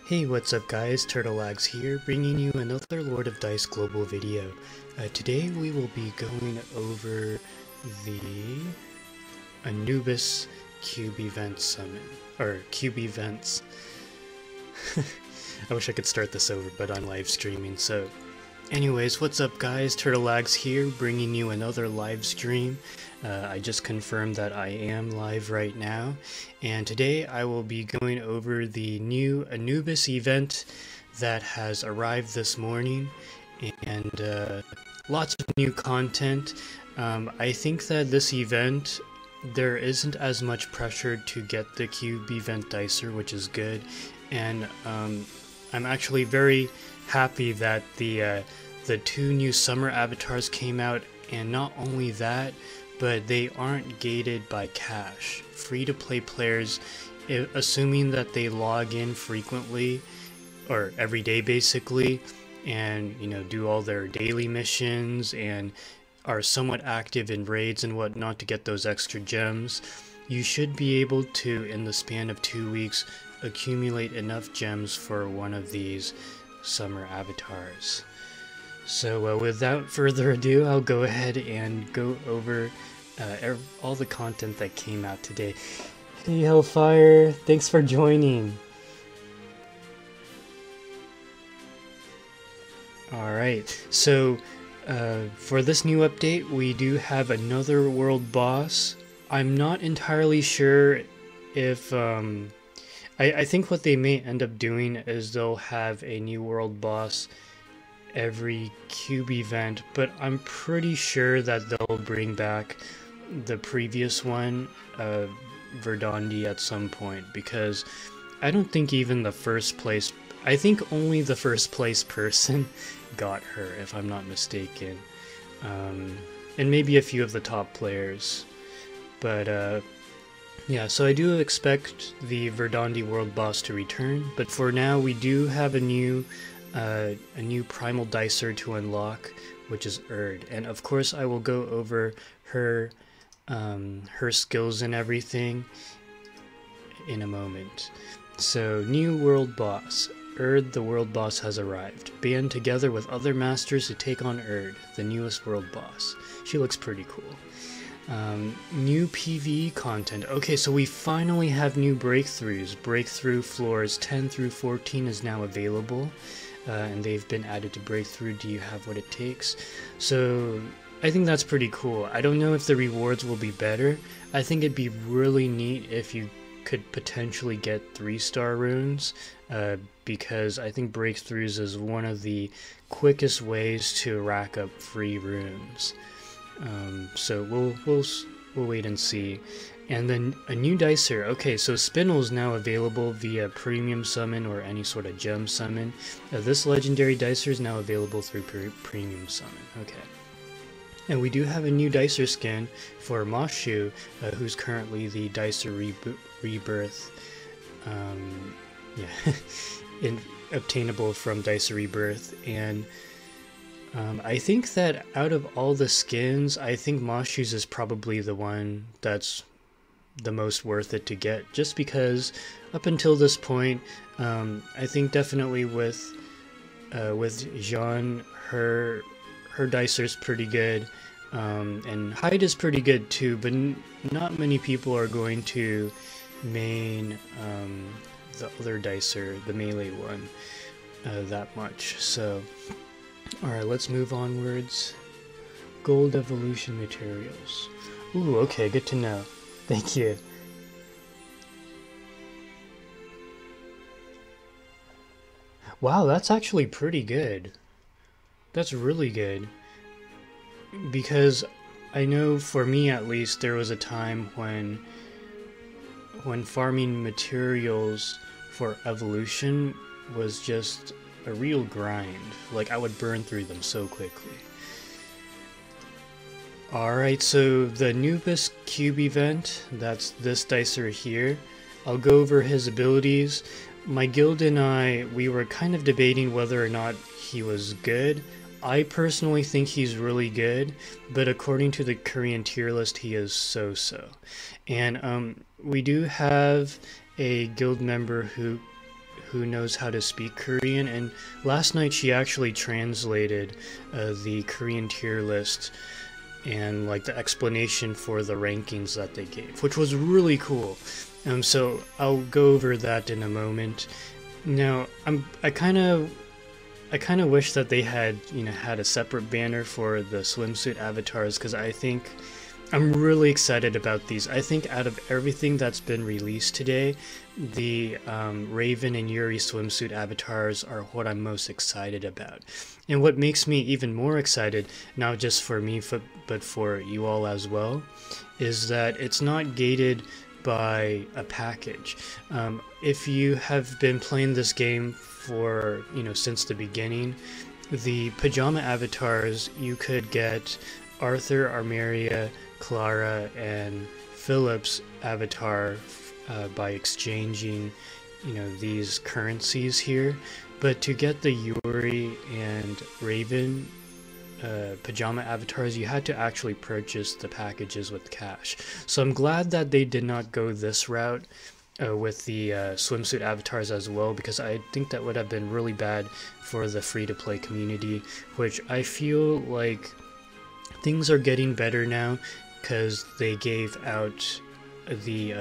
Hey, what's up guys, Turtlelags here, bringing you another Lord of Dice global video. Today we will be going over the Anubis Cube Event Summon, or Cube Events. I wish I could start this over, but I'm live streaming, so... Anyways, what's up guys, Turtlelags here, bringing you another live stream. I just confirmed that I am live right now, and today I will be going over the new Anubis event that has arrived this morning, and lots of new content. I think that this event, there isn't as much pressure to get the Cube Event Dicer, which is good, and I'm actually very happy that the two new summer avatars came out, and not only that, but they aren't gated by cash. Free-to-play players, assuming that they log in frequently, or every day basically, and do all their daily missions and are somewhat active in raids and whatnot to get those extra gems, you should be able to, in the span of 2 weeks, accumulate enough gems for one of these summer avatars. So without further ado, I'll go ahead and go over all the content that came out today. Hey Hellfire, thanks for joining. Alright, so for this new update, we do have another world boss. I'm not entirely sure if... I think what they may end up doing is they'll have a new world boss every cube event, but I'm pretty sure that they'll bring back the previous one, Verdandi, at some point, because I don't think even the first place, I think only the first place person got her, if I'm not mistaken, and maybe a few of the top players, but yeah, so I do expect the Verdandi world boss to return, but for now we do have a new primal dicer to unlock, which is Erd, and of course I will go over her skills and everything in a moment. So, new world boss. Erd, the world boss, has arrived. Band together with other masters to take on Erd, the newest world boss. She looks pretty cool. New PvE content. Okay, so we finally have new breakthroughs. Breakthrough floors 10 through 14 is now available, and they've been added to breakthrough. Do you have what it takes? So I think that's pretty cool. I don't know if the rewards will be better. I think it'd be really neat if you could potentially get 3-star runes, because I think breakthroughs is one of the quickest ways to rack up free runes. So we'll wait and see. And then a new dicer. Okay, so spinel is now available via premium summon or any sort of gem summon. This legendary dicer is now available through premium summon. Okay. And we do have a new dicer skin for Mashu, who's currently the dicer rebirth. Yeah, obtainable from dicer rebirth, and I think that out of all the skins, I think Mashu's is probably the one that's the most worth it to get, just because up until this point, I think definitely with Jean, her dicer's pretty good, and Hyde is pretty good too, but not many people are going to main the other dicer, the melee one, that much. So alright, let's move onwards. Gold evolution materials. Ooh, okay, good to know. Thank you. Wow, that's actually pretty good. That's really good. Because I know for me at least, there was a time when farming materials for evolution was just a real grind. Like, I would burn through them so quickly. Alright, so the Anubis Cube event, that's this dicer here. I'll go over his abilities. My guild and I, we were kind of debating whether or not he was good. I personally think he's really good, but according to the Korean tier list, he is so-so. And we do have a guild member who who knows how to speak Korean, and last night she actually translated the Korean tier list and like the explanation for the rankings that they gave, which was really cool. So I'll go over that in a moment. Now I kind of wish that they had had a separate banner for the swimsuit avatars, because I'm really excited about these. I think out of everything that's been released today, the Raven and Yuri swimsuit avatars are what I'm most excited about. And what makes me even more excited, not just for me, but for you all as well, is that it's not gated by a package. If you have been playing this game for, since the beginning, the pajama avatars, you could get Arthur, Armeria, Clara, and Philip's avatar by exchanging, these currencies here. But to get the Yuri and Raven pajama avatars, you had to actually purchase the packages with cash. So I'm glad that they did not go this route with the swimsuit avatars as well, because I think that would have been really bad for the free-to-play community, which I feel like things are getting better now, because they gave out the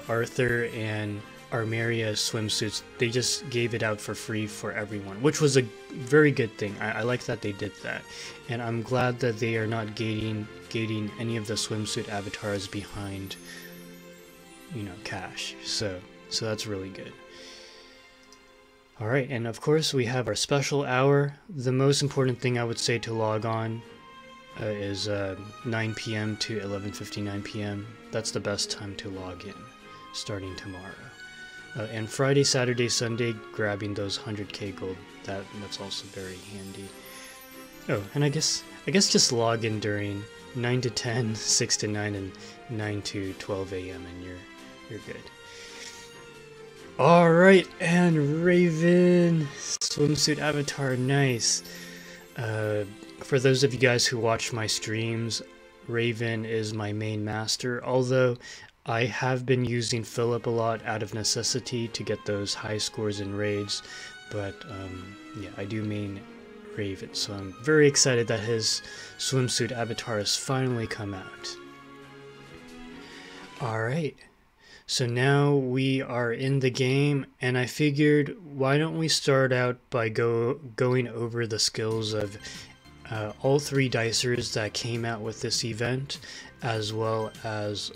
Arthur and Armeria swimsuits. They just gave it out for free for everyone, which was a very good thing. I like that they did that, and I'm glad that they are not gating any of the swimsuit avatars behind cash. So that's really good. Alright, and of course we have our special hour. The most important thing I would say to log on is 9 p.m. to 11:59 p.m. That's the best time to log in, starting tomorrow. And Friday, Saturday, Sunday, grabbing those 100k gold. That's also very handy. Oh, and I guess just log in during 9 to 10, 6 to 9, and 9 to 12 a.m. and you're good. Alright, and Raven swimsuit avatar, nice. For those of you guys who watch my streams, Raven is my main master, although I have been using Philip a lot out of necessity to get those high scores in raids, but yeah, I do main Raven, so I'm very excited that his swimsuit avatar has finally come out. Alright. So now we are in the game, and I figured, why don't we start out by going over the skills of all three dicers that came out with this event, as well as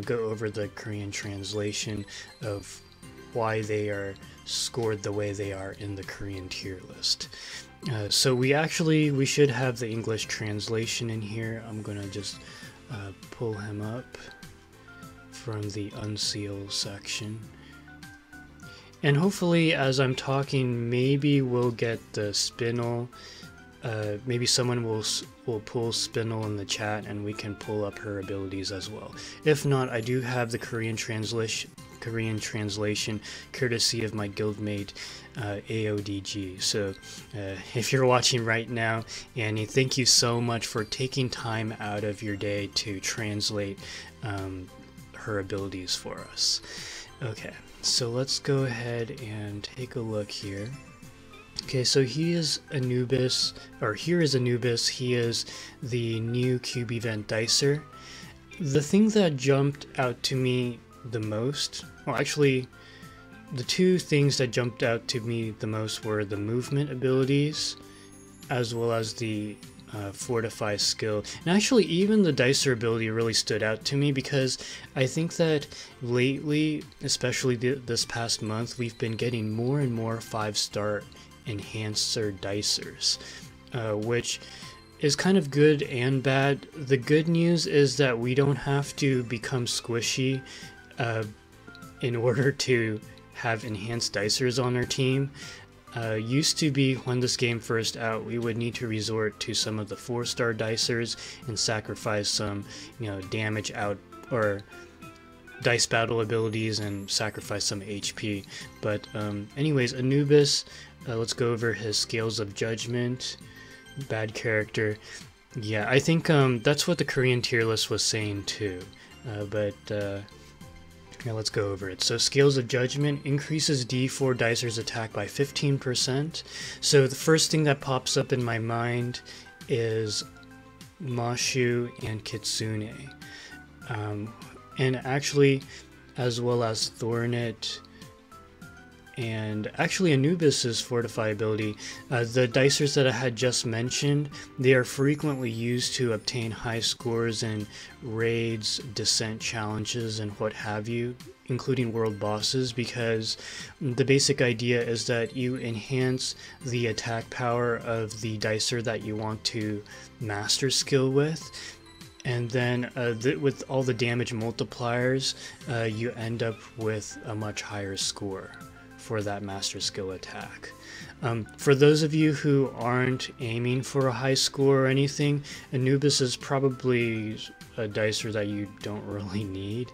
go over the Korean translation of why they are scored the way they are in the Korean tier list. So we should have the English translation in here. I'm gonna just pull him up from the unseal section, and hopefully as I'm talking, maybe we'll get the spinel. Maybe someone will pull spinel in the chat and we can pull up her abilities as well. If not, I do have the Korean translation courtesy of my guildmate AODG. So if you're watching right now, Annie, thank you so much for taking time out of your day to translate her abilities for us. Okay, so let's go ahead and take a look here. Okay, so here is Anubis. He is the new cube event dicer. The thing that jumped out to me the most, well, actually the two things that jumped out to me the most were the movement abilities as well as the fortify skill. And actually even the dicer ability really stood out to me, because I think that lately, especially this past month, we've been getting more and more 5-star enhancer dicers, which is kind of good and bad. The good news is that we don't have to become squishy in order to have enhanced dicers on our team. Used to be, when this game first out, we would need to resort to some of the 4-star dicers and sacrifice some, damage out or dice battle abilities and sacrifice some HP. But anyways, Anubis, let's go over his scales of judgment. Bad character. Yeah, I think that's what the Korean tier list was saying too. But Now let's go over it. So Scales of Judgment increases D4 Dicer's attack by 15%. So the first thing that pops up in my mind is Mashu and Kitsune. And actually, as well as Thornet, and actually Anubis's Fortify ability. The dicers that I had just mentioned, they are frequently used to obtain high scores in raids, descent challenges, and what have you, including world bosses, because the basic idea is that you enhance the attack power of the dicer that you want to master skill with. And then with all the damage multipliers, you end up with a much higher score for that master skill attack. For those of you who aren't aiming for a high score or anything, Anubis is probably a dicer that you don't really need.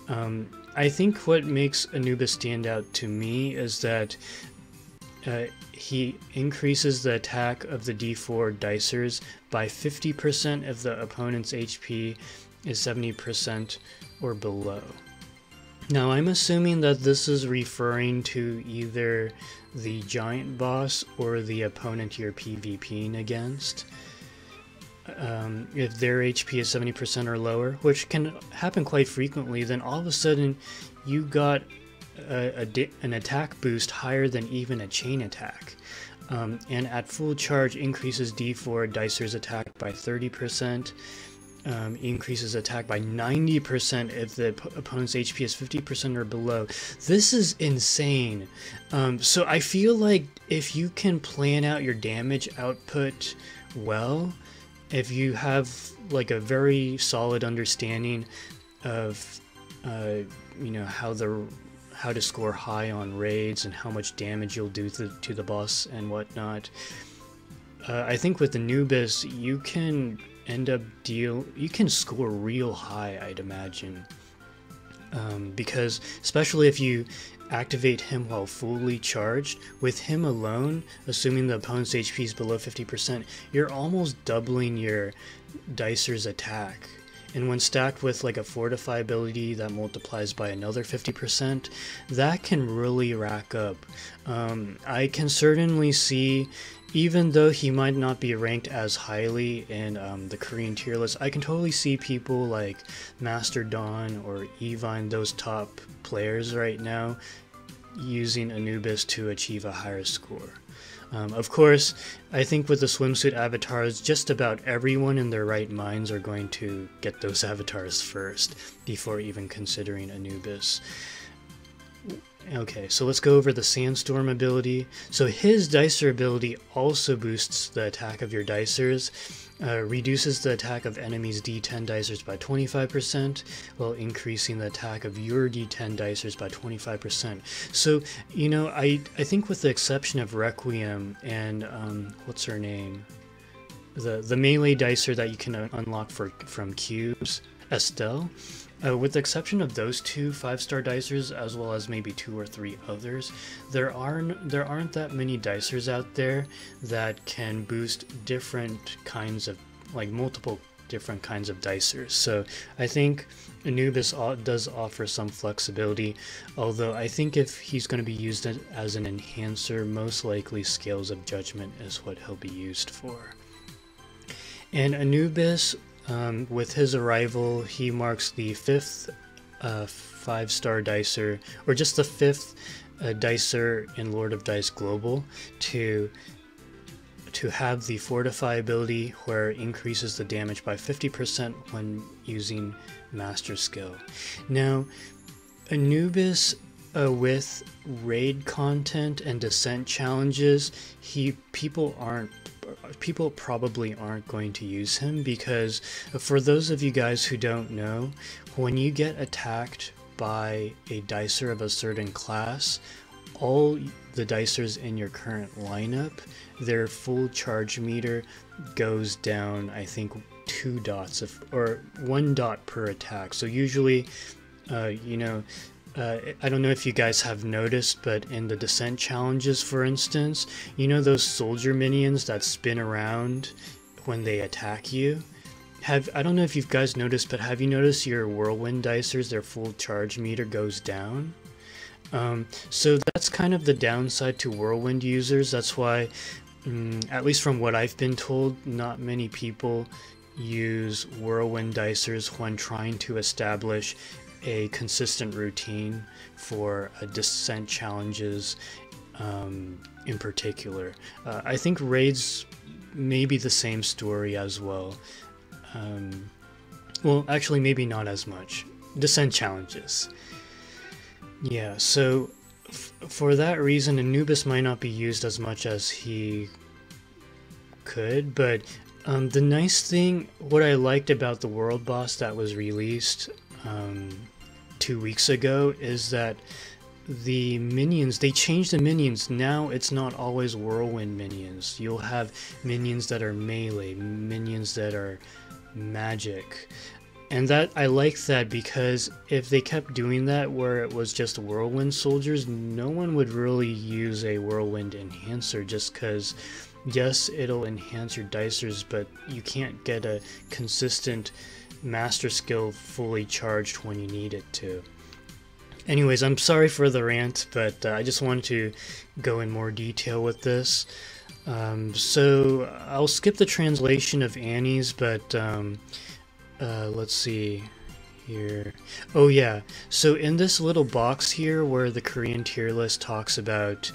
I think what makes Anubis stand out to me is that he increases the attack of the D4 dicers by 50% if the opponent's HP is 70% or below. Now I'm assuming that this is referring to either the giant boss or the opponent you're PvPing against. If their HP is 70% or lower, which can happen quite frequently, then all of a sudden you got an attack boost higher than even a chain attack. And at full charge increases D4 Dicer's attack by 30%. Increases attack by 90% if the opponent's HP is 50% or below. This is insane. So I feel like if you can plan out your damage output well, if you have like a very solid understanding of you know, how to score high on raids and how much damage you'll do to the boss and whatnot, I think with Anubis you can you can score real high, I'd imagine, because especially if you activate him while fully charged, with him alone, assuming the opponent's HP is below 50%, you're almost doubling your dicer's attack. And when stacked with like a Fortify ability that multiplies by another 50%, that can really rack up. I can certainly see, even though he might not be ranked as highly in the Korean tier list, I can totally see people like Master Dawn or Evine, those top players right now, using Anubis to achieve a higher score. Of course, I think with the swimsuit avatars, just about everyone in their right minds are going to get those avatars first before even considering Anubis. Okay, so let's go over the Sandstorm ability. So his dicer ability also boosts the attack of your dicers, reduces the attack of enemies D10 dicers by 25%, while increasing the attack of your D10 dicers by 25%. So, you know, I think with the exception of Requiem and, what's her name? The melee dicer that you can unlock from cubes, Estelle. With the exception of those two 5-star dicers, as well as maybe 2 or 3 others, there aren't that many dicers out there that can boost different kinds of, like multiple different kinds of dicers. So I think Anubis does offer some flexibility, although I think if he's going to be used as an enhancer, most likely Scales of Judgment is what he'll be used for. And Anubis, with his arrival, he marks the 5th 5-star dicer, or just the 5th dicer in Lord of Dice Global to have the Fortify ability, where it increases the damage by 50% when using Master Skill. Now, Anubis, with raid content and descent challenges, people probably aren't going to use him, because for those of you guys who don't know, when you get attacked by a dicer of a certain class, all the dicers in your current lineup, their full charge meter goes down, I think 2 dots or 1 dot per attack. So usually, you know, I don't know if you guys have noticed, but in the descent challenges, for instance, you know those soldier minions that spin around when they attack you? I don't know if you guys noticed, but have you noticed your whirlwind dicers, their full charge meter goes down? So that's kind of the downside to whirlwind users. That's why, at least from what I've been told, not many people use whirlwind dicers when trying to establish a consistent routine for descent challenges in particular. I think raids may be the same story as well. Well, actually, maybe not as much. Descent challenges. Yeah, so for that reason, Anubis might not be used as much as he could, but the nice thing, what I liked about the world boss that was released 2 weeks ago, is that the minions, they changed the minions. Now it's not always whirlwind minions. You'll have minions that are melee, minions that are magic. And that, I like that, because if they kept doing that where it was just whirlwind soldiers, no one would really use a whirlwind enhancer, just because yes, it'll enhance your dicers, but you can't get a consistent master skill fully charged when you need it to. Anyways, I'm sorry for the rant, but I just wanted to go in more detail with this. So I'll skip the translation of Annie's, but let's see here. Oh yeah, so in this little box here where the Korean tier list talks about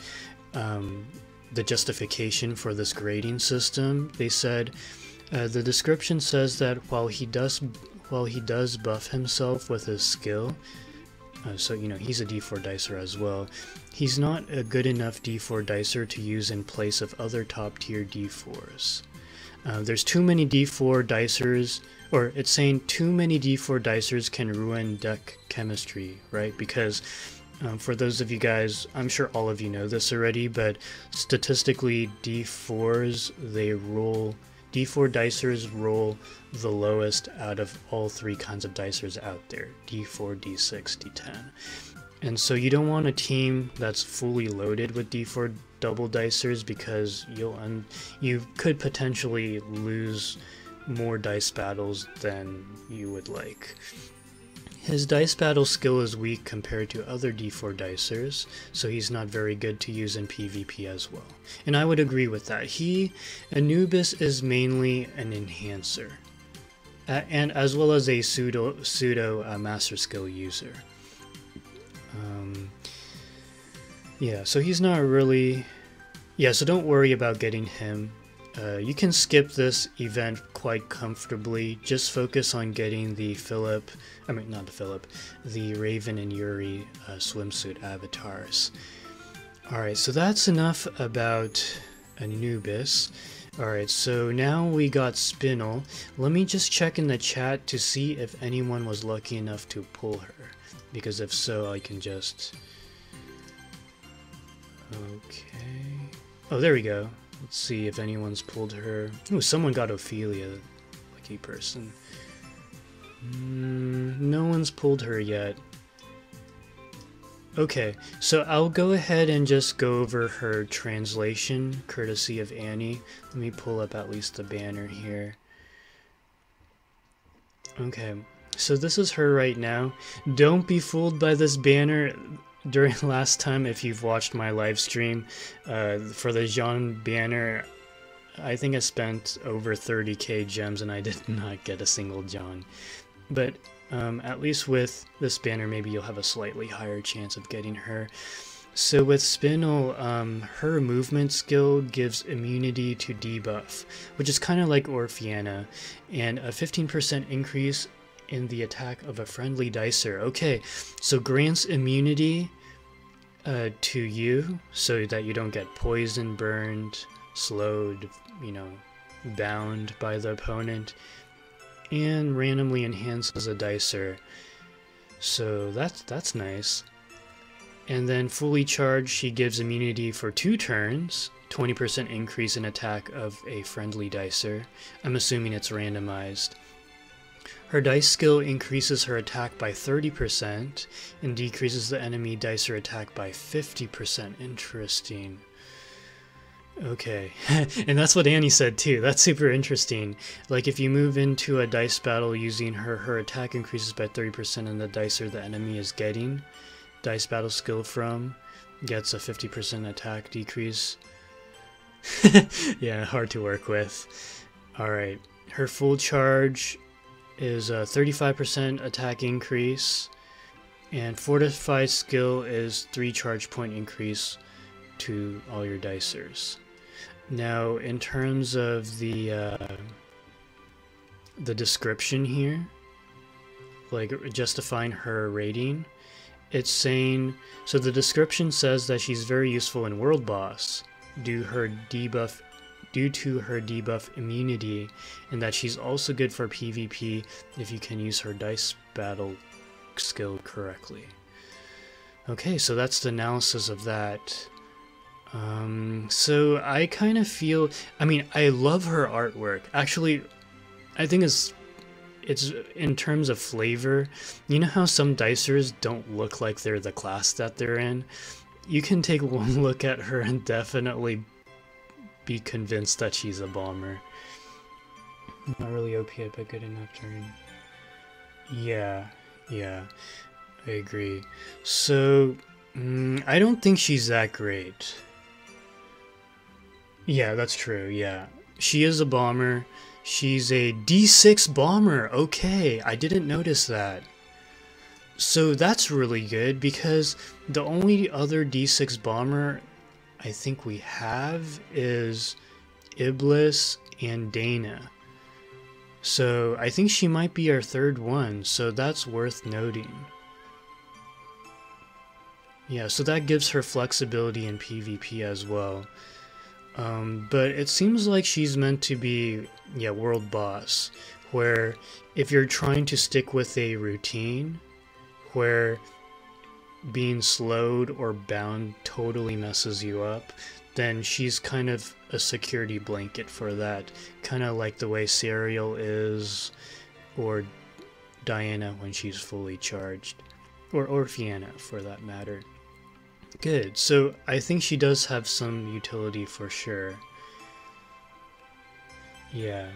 the justification for this grading system, they said the description says that while he does buff himself with his skill, so you know he's a D4 dicer as well, he's not a good enough D4 dicer to use in place of other top tier D4s. There's too many D4 dicers, or it's saying too many D4 dicers can ruin deck chemistry, right? Because for those of you guys, I'm sure all of you know this already, but statistically D4s, D4 dicers roll the lowest out of all three kinds of dicers out there, D4, D6, D10. And so you don't want a team that's fully loaded with D4 double dicers, because you could potentially lose more dice battles than you would like. His dice battle skill is weak compared to other D4 dicers, so he's not very good to use in PvP as well. And I would agree with that. Anubis is mainly an enhancer, and as well as a pseudo master skill user. Yeah, so he's not really... Yeah, so don't worry about getting him. You can skip this event quite comfortably. Just focus on getting the the Raven and Yuri swimsuit avatars. Alright, so that's enough about Anubis. Alright, so now we got Spinel. Let me just check in the chat to see if anyone was lucky enough to pull her, because if so, I can just... Okay... Oh, there we go. Let's see if anyone's pulled her. Oh, someone got Ophelia. Lucky person. No one's pulled her yet. Okay, so I'll go ahead and just go over her translation, courtesy of Annie. Let me pull up at least the banner here. Okay, so this is her right now. Don't be fooled by this banner. During last time, if you've watched my live stream, for the Jean banner, I think I spent over 30k gems and I did not get a single Jean. But at least with this banner, maybe you'll have a slightly higher chance of getting her. So with Spinel, her movement skill gives immunity to debuff, which is kind of like Orpheana, and a 15% increase in the attack of a friendly dicer. Okay, so grants immunity to you, so that you don't get poisoned, burned, slowed, bound by the opponent, and randomly enhances a dicer. So that's nice. And then fully charged, she gives immunity for 2 turns, 20% increase in attack of a friendly dicer. I'm assuming it's randomized. Her dice skill increases her attack by 30% and decreases the enemy dicer attack by 50%. Interesting. Okay, and that's what Annie said too. That's super interesting. Like if you move into a dice battle using her attack increases by 30% and the dice or the enemy is getting dice battle skill from gets a 50% attack decrease. Yeah, hard to work with. Alright, her full charge is a 35% attack increase, and fortified skill is 3 charge point increase to all your dicers. Now, in terms of the description here, like justifying her rating, it's saying, so the description says that she's very useful in World Boss due to her debuff immunity, and that she's also good for PvP if you can use her dice battle skill correctly. Okay, so that's the analysis of that. So I kind of feel, I mean, I love her artwork. Actually, I think it's in terms of flavor. You know how some dicers don't look like they're the class that they're in? You can take one look at her and definitely be convinced that she's a bomber. Not really OP yet, but good enough turn. Yeah, I agree. So, I don't think she's that great. Yeah, that's true, yeah. She is a bomber. She's a D6 bomber. Okay, I didn't notice that. So that's really good, because the only other D6 bomber I think we have is Iblis and Dana. So I think she might be our third one, so that's worth noting. Yeah, so that gives her flexibility in PvP as well. But it seems like she's meant to be, yeah, world boss, where if you're trying to stick with a routine where being slowed or bound totally messes you up, then she's kind of a security blanket for that, kind of like the way Serial is, or Diana when she's fully charged, or Fianna for that matter. Good, so I think she does have some utility for sure. Yeah.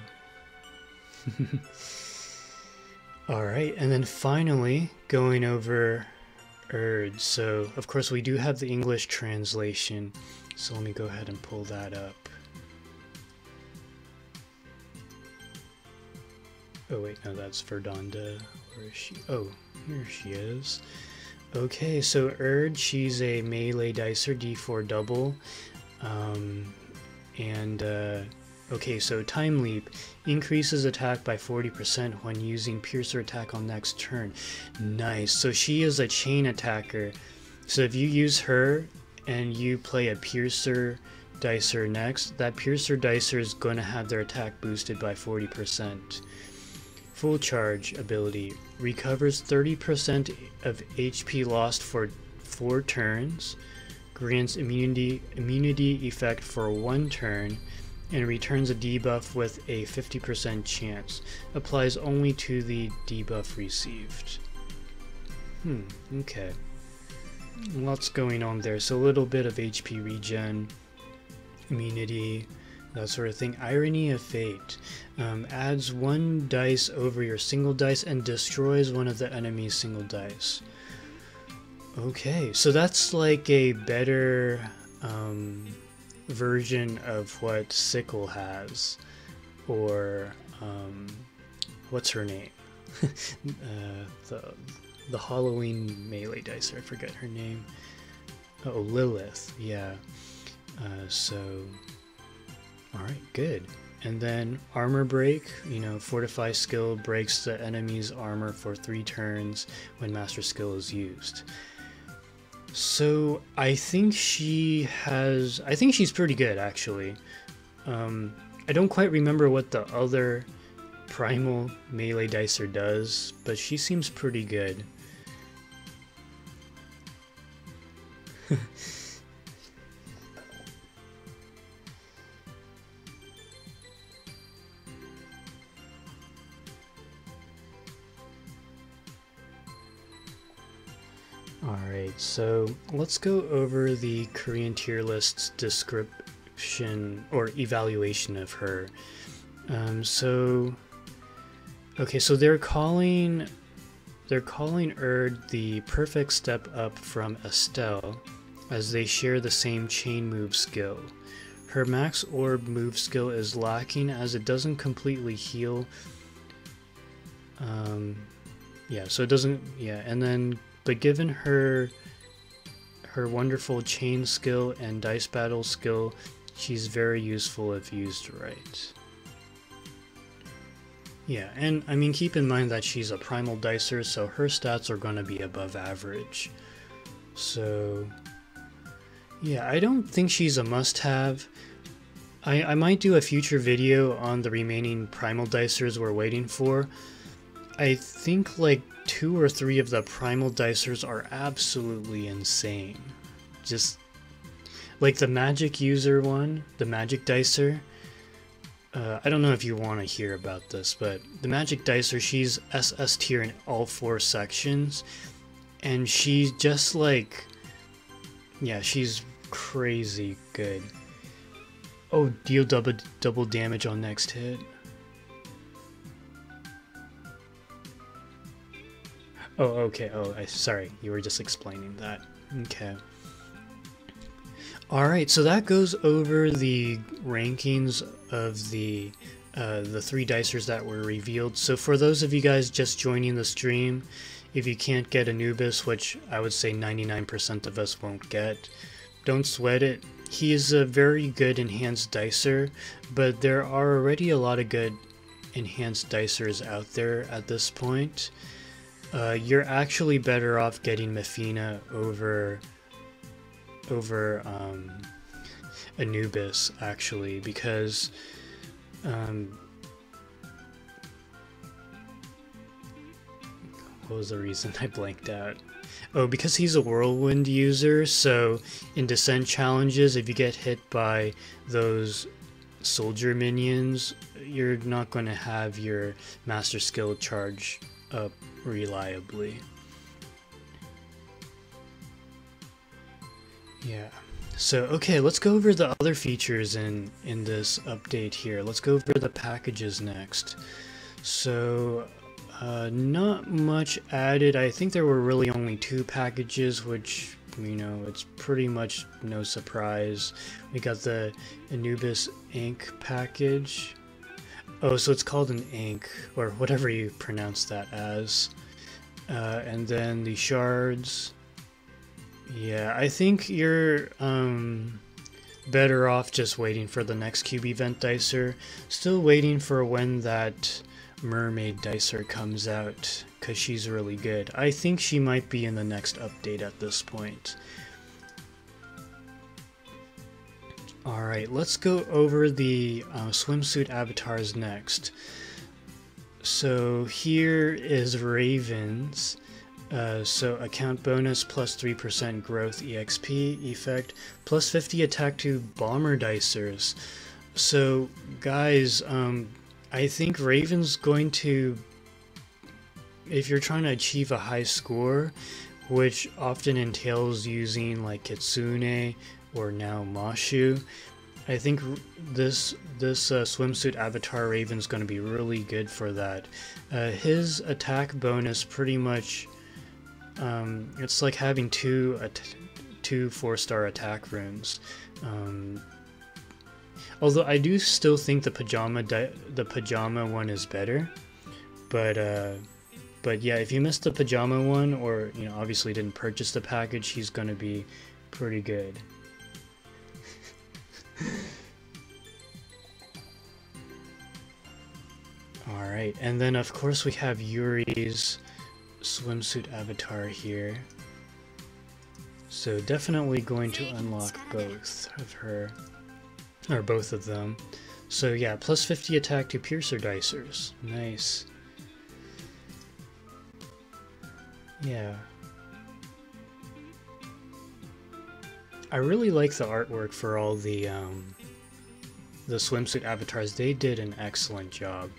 Alright, and then finally, going over Urd. So, of course, we do have the English translation, so let me go ahead and pull that up. Oh wait, no, that's Verdonda. Where is she? Oh, here she is. Okay, so Urd, she's a melee dicer, D4 double. Okay, so Time Leap increases attack by 40% when using Piercer attack on next turn. Nice, so she is a chain attacker. So if you use her and you play a Piercer dicer next, that Piercer dicer is going to have their attack boosted by 40%. Full charge ability recovers 30% of HP lost for 4 turns, grants immunity effect for 1 turn, and returns a debuff with a 50% chance. Applies only to the debuff received. Okay. Lots going on there. So a little bit of HP regen, immunity, that sort of thing. Irony of Fate. Adds 1 dice over your single dice and destroys one of the enemy's single dice. Okay, so that's like a better version of what Sickle has. Or, what's her name? The Halloween melee dicer, I forget her name. Oh, Lilith, yeah. Alright, good. And then Armor Break, you know, Fortify skill breaks the enemy's armor for 3 turns when Master skill is used. So I think she's pretty good, actually. I don't quite remember what the other primal melee dicer does, but she seems pretty good. Alright, so let's go over the Korean tier list's description or evaluation of her. Okay, so they're calling Erd the perfect step up from Estelle, as they share the same chain move skill. Her max orb move skill is lacking as it doesn't completely heal. Yeah, so it doesn't, yeah, and then, but given her wonderful chain skill and dice battle skill, she's very useful if used right. Yeah, and I mean, keep in mind that she's a primal dicer, so her stats are going to be above average. So, yeah, I don't think she's a must-have. I might do a future video on the remaining primal dicers we're waiting for. I think like 2 or 3 of the primal dicers are absolutely insane. Just like the magic user one, the magic dicer. I don't know if you want to hear about this, but the magic dicer, she's SS tier in all 4 sections, and she's just like, yeah, she's crazy good. Oh, deal double damage on next hit. Oh, okay. Oh, sorry, you were just explaining that. Okay. All right, so that goes over the rankings of the 3 dicers that were revealed. So for those of you guys just joining the stream, if you can't get Anubis, which I would say 99% of us won't get, don't sweat it. He is a very good enhanced dicer, but there are already a lot of good enhanced dicers out there at this point. You're actually better off getting Mefina over Anubis, actually, because what was the reason? I blanked out. Oh, because he's a whirlwind user, so in descent challenges, if you get hit by those soldier minions, you're not going to have your master skill charge up reliably. Yeah. So, okay, let's go over the other features in this update here. Let's go over the packages next. So, not much added. I think there were really only 2 packages, which, you know, it's pretty much no surprise. We got the Anubis ink package. Oh, so it's called an ink, or whatever you pronounce that as. And then the shards. Yeah, I think you're better off just waiting for the next cube event dicer. Still waiting for when that mermaid dicer comes out, because she's really good. I think she might be in the next update at this point. Alright, let's go over the swimsuit avatars next. So here is Raven's. So account bonus plus 3% growth EXP effect plus 50 attack to bomber dicers. So guys, I think Raven's going to, if you're trying to achieve a high score, which often entails using like Kitsune or now Mashu, I think this swimsuit avatar Raven's going to be really good for that. His attack bonus pretty much, it's like having two 4-star attack runes. Although I do still think the pajama one is better, but yeah, if you missed the pajama one, or you know, obviously didn't purchase the package, he's gonna be pretty good. All right, and then of course we have Yuri's swimsuit avatar here. So definitely going to unlock both of her, or both of them. So yeah, plus 50 attack to piercer dicers. Nice. Yeah. I really like the artwork for all the swimsuit avatars. They did an excellent job.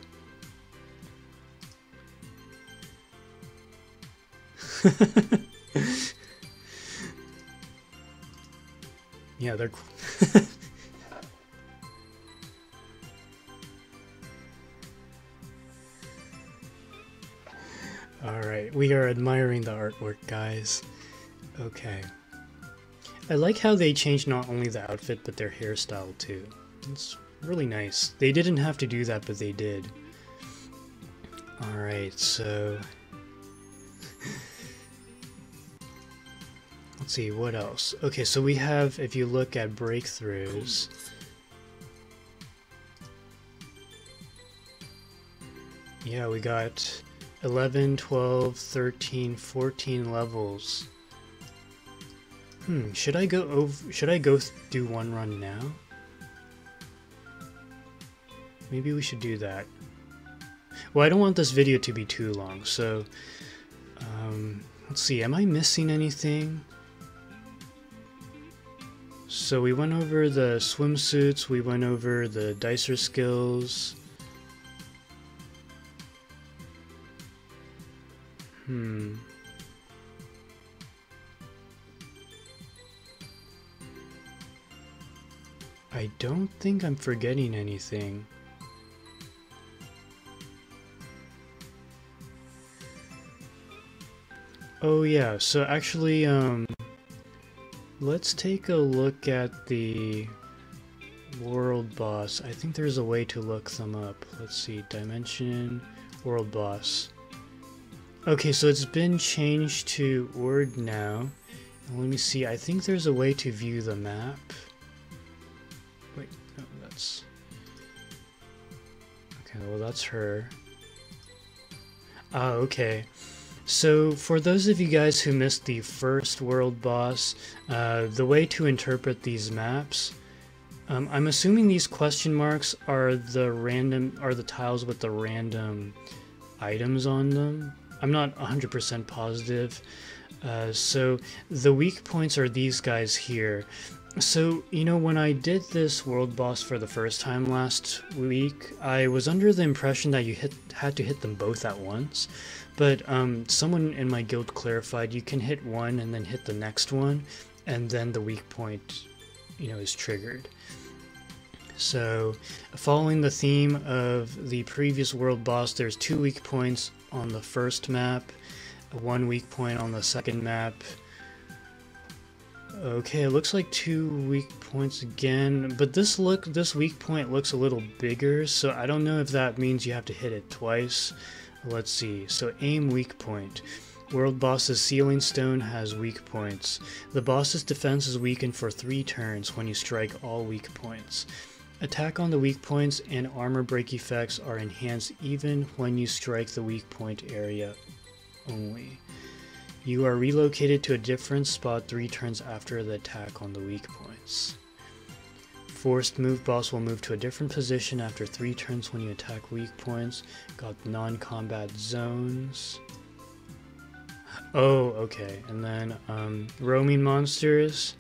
Yeah, they're cool. Alright, we are admiring the artwork, guys. Okay. I like how they changed not only the outfit, but their hairstyle too. It's really nice. They didn't have to do that, but they did. Alright, so... let's see, what else? Okay, so we have, if you look at breakthroughs... yeah, we got 11, 12, 13, 14 levels. Should I go do one run now? Maybe we should do that. Well, I don't want this video to be too long, so let's see, am I missing anything? So we went over the swimsuits, we went over the dicer skills. I don't think I'm forgetting anything. Oh yeah, so actually, let's take a look at the world boss. I think there's a way to look them up. Let's see, dimension, world boss. Okay, so it's been changed to Word now. And let me see, I think there's a way to view the map. Wait, no, that's... okay, well that's her. Ah, okay. So for those of you guys who missed the first world boss, the way to interpret these maps, I'm assuming these question marks are the tiles with the random items on them. I'm not 100% positive. So the weak points are these guys here. So, you know, when I did this world boss for the first time last week, I was under the impression that you had to hit them both at once. But someone in my guild clarified you can hit one and then hit the next one, and then the weak point, you know, is triggered. So, following the theme of the previous world boss, there's 2 weak points on the first map, 1 weak point on the second map. Okay, it looks like 2 weak points again, but this weak point looks a little bigger, so I don't know if that means you have to hit it twice. Let's see. So aim weak point. World boss's ceiling stone has weak points. The boss's defense is weakened for 3 turns when you strike all weak points. Attack on the weak points and armor break effects are enhanced even when you strike the weak point area only. You are relocated to a different spot 3 turns after the attack on the weak points. Forced move boss will move to a different position after 3 turns when you attack weak points. Got non-combat zones. Oh, okay. And then roaming monsters.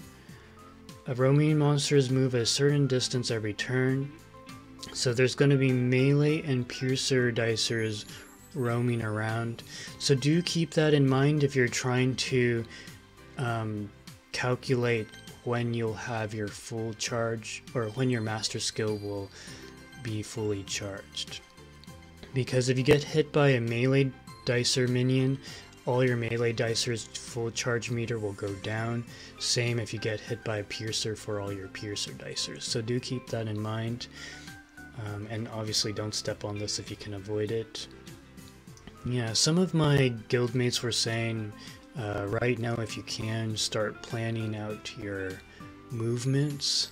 Roaming monsters move a certain distance every turn. So there's going to be melee and piercer dicers roaming around. So do keep that in mind if you're trying to calculate when you'll have your full charge, or when your master skill will be fully charged. Because if you get hit by a melee dicer minion, all your melee dicer's full charge meter will go down. Same if you get hit by a piercer for all your piercer dicers. So do keep that in mind. And obviously don't step on this if you can avoid it. Yeah, some of my guildmates were saying right now, if you can, start planning out your movements.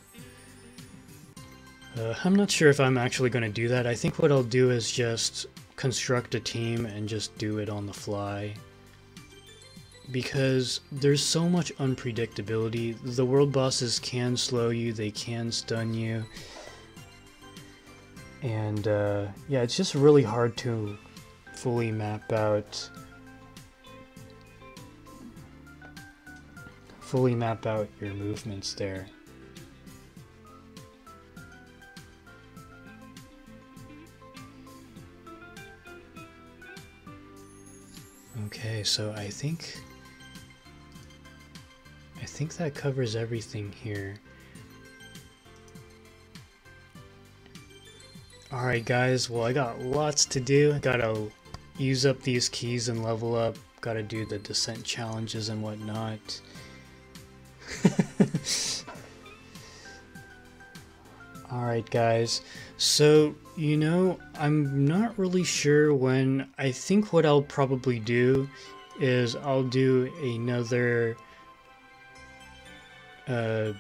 I'm not sure if I'm actually going to do that. I think what I'll do is just construct a team and just do it on the fly. Because there's so much unpredictability. The world bosses can slow you, they can stun you. And yeah, it's just really hard to fully map out your movements there. Okay, so I think that covers everything here. Alright guys, well I got lots to do. I gotta use up these keys and level up. Gotta do the descent challenges and whatnot. Alright guys, so you know, I'm not really sure when. I think what I'll probably do is I'll do another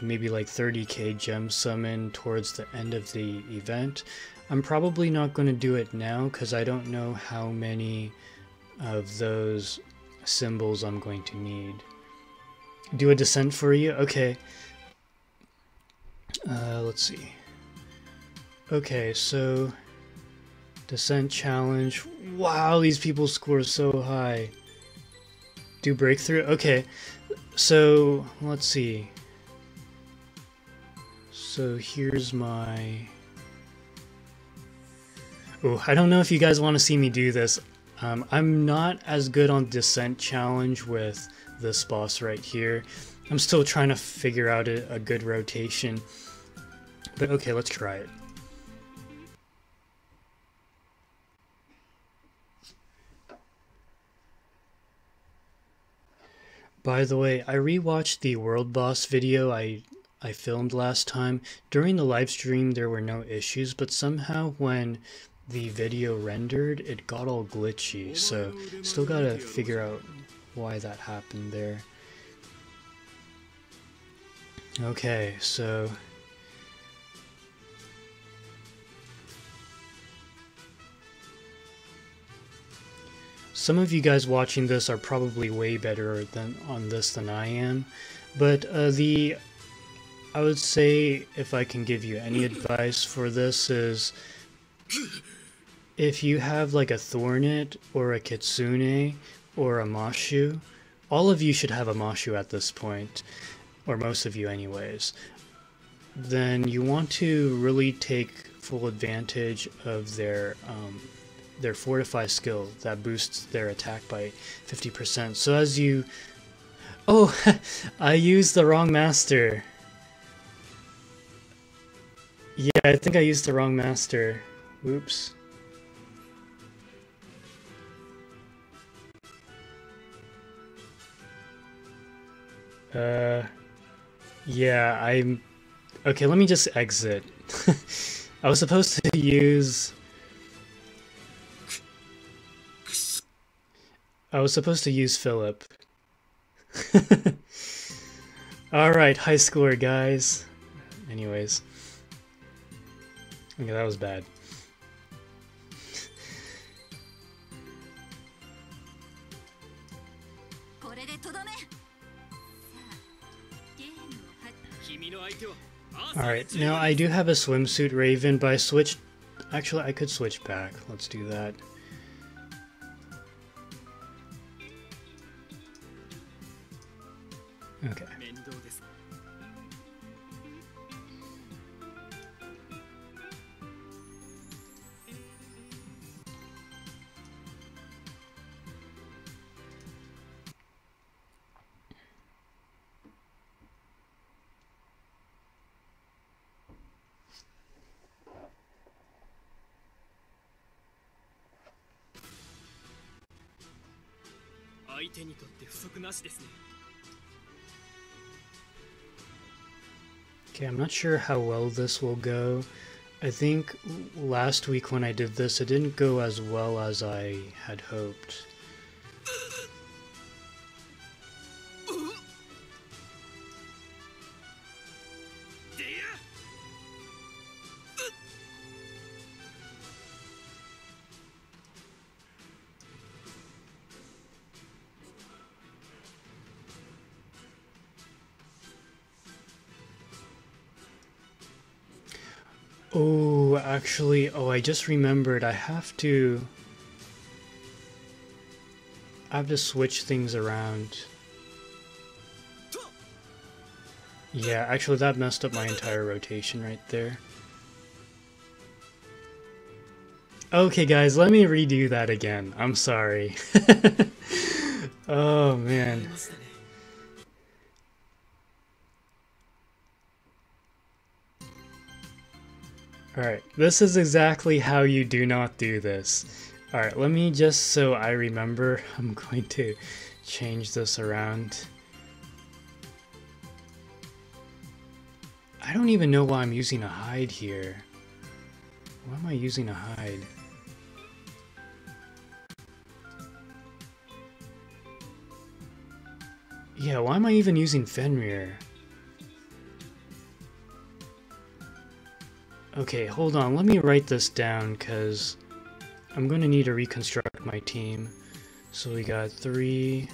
maybe like 30k gem summon towards the end of the event. I'm probably not going to do it now because I don't know how many of those symbols I'm going to need. Do a descent for you? Okay. Let's see. Okay, so descent challenge. Wow, these people score so high. Do breakthrough? Okay, so let's see. So here's my... Oh, I don't know if you guys want to see me do this. I'm not as good on descent challenge with this boss right here. I'm still trying to figure out a good rotation. But okay, let's try it. By the way, I rewatched the world boss video I filmed last time. During the live stream there were no issues, but somehow when the video rendered it got all glitchy, so still gotta figure out why that happened there. Okay, so some of you guys watching this are probably way better on this than I am, but I would say if I can give you any advice for this is if you have like a Thornet or a Kitsune or a Mashu, all of you should have a Mashu at this point, or most of you anyways, then you want to really take full advantage of their Fortify skill that boosts their attack by 50%. So as you... Oh, I used the wrong master. Yeah, I think I used the wrong master. Oops. Yeah, I'm... Okay, let me just exit. I was supposed to use... Philip. Alright, high score, guys. Anyways. Okay, that was bad. Alright, now I do have a swimsuit Raven, but I switched... Actually, I could switch back. Let's do that. Okay. Okay, I'm not sure how well this will go. I think last week when I did this, it didn't go as well as I had hoped. Oh, actually, I just remembered I have to switch things around. Yeah, actually that messed up my entire rotation right there. Okay guys, let me redo that again. I'm sorry. Oh man. Alright, this is exactly how you do not do this. Alright, let me just so I remember, I'm going to change this around. I don't even know why I'm using a hide here. Why am I using a hide? Yeah, why am I even using Fenrir? Okay, hold on, let me write this down because I'm going to need to reconstruct my team. So we got 3.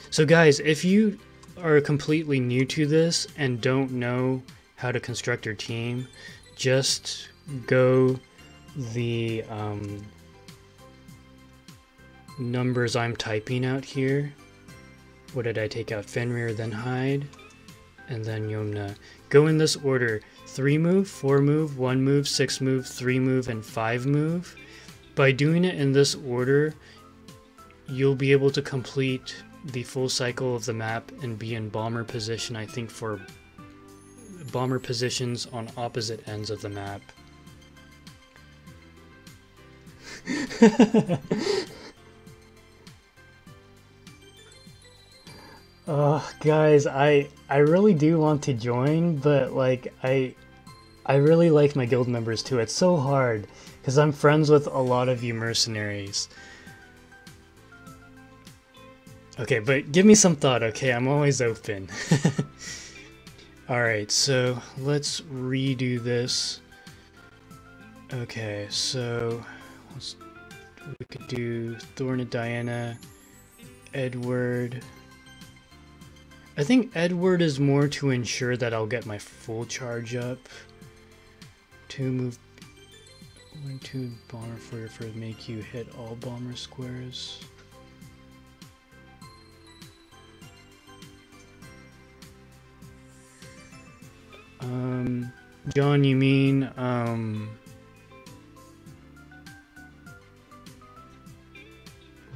So guys, if you are completely new to this and don't know how to construct your team, just go the numbers I'm typing out here. What did I take out? Fenrir, then hide, and then Yomna. Go in this order: 3 move, 4 move, 1 move, 6 move, 3 move, and 5 move. By doing it in this order, you'll be able to complete the full cycle of the map and be in bomber position, I think, for bomber positions on opposite ends of the map. Guys, I really do want to join, but like I really like my guild members too. It's so hard because I'm friends with a lot of you mercenaries. Okay, but give me some thought, okay? I'm always open. Alright, so let's redo this. Okay, so we could do Thorn and Diana, Edward. I think Edward is more to ensure that I'll get my full charge up. 2 move, 1, 2 bomber for your first, make you hit all bomber squares. John, you mean, 1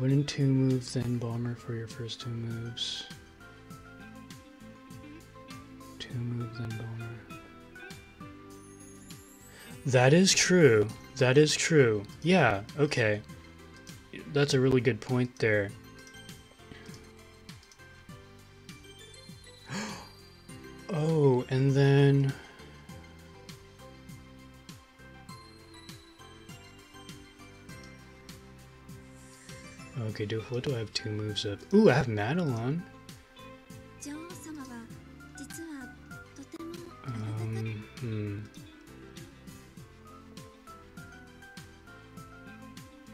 and 2 move, then bomber for your first 2 moves. 2 move, then bomber. That is true. That is true. Yeah, okay. That's a really good point there. Oh, and then... Okay, what do I have 2 moves of? Ooh, I have Madelon.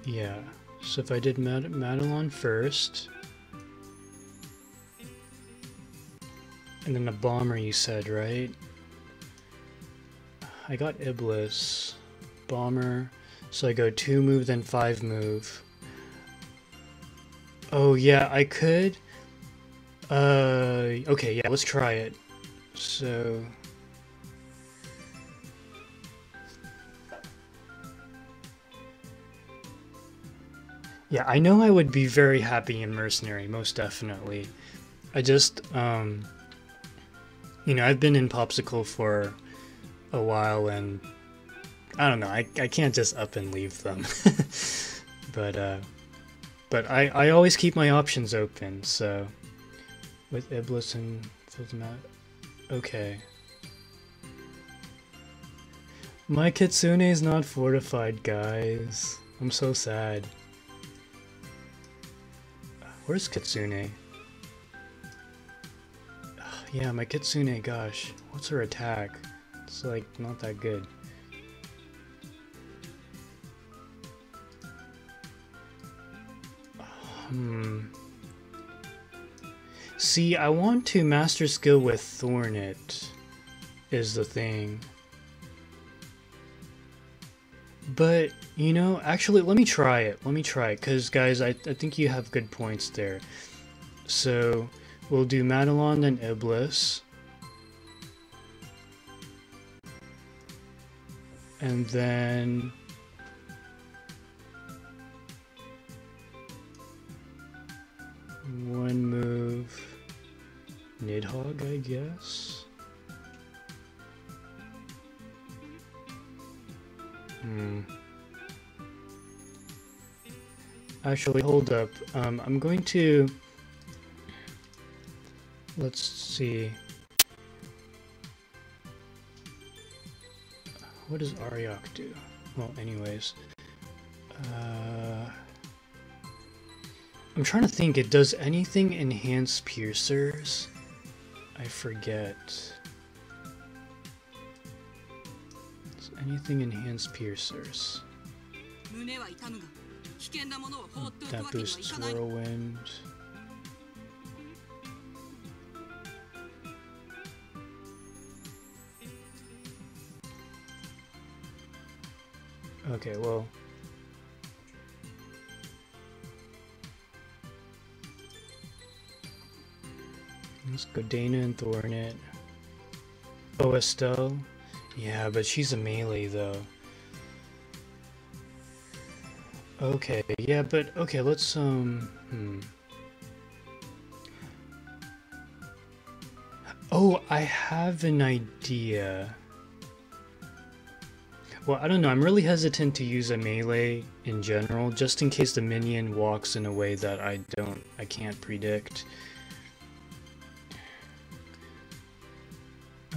Yeah, so if I did Madelon first, and then a bomber you said, right? I got Iblis, bomber, so I go 2 move, then 5 move. Oh yeah, I could. Okay, yeah, let's try it. So... Yeah, I know I would be very happy in Mercenary, most definitely. I just, you know, I've been in Popsicle for a while and I don't know, I can't just up and leave them. But I always keep my options open, so with Iblis and Filtmat, okay. My Kitsune is not fortified, guys. I'm so sad. Where's Kitsune? Yeah, my Kitsune, gosh. What's her attack? It's like not that good. See, I want to master skill with Thornet, is the thing. But, you know, actually, let me try it. Let me try it, because, guys, I think you have good points there. So, we'll do Madelon, then Iblis. And then... one move... Nidhogg, I guess? Actually, hold up. I'm going to... Let's see. What does Ariok do? Well, anyways. I'm trying to think, it does anything enhance piercers? I forget. Does anything enhance piercers? That boosts whirlwind. Okay, well... Let's go Dana and Thornet. Oh, Estelle? Yeah, but she's a melee, though. Okay, yeah, but... Okay, let's, Oh, I have an idea. Well, I don't know, I'm really hesitant to use a melee in general, just in case the minion walks in a way that I can't predict.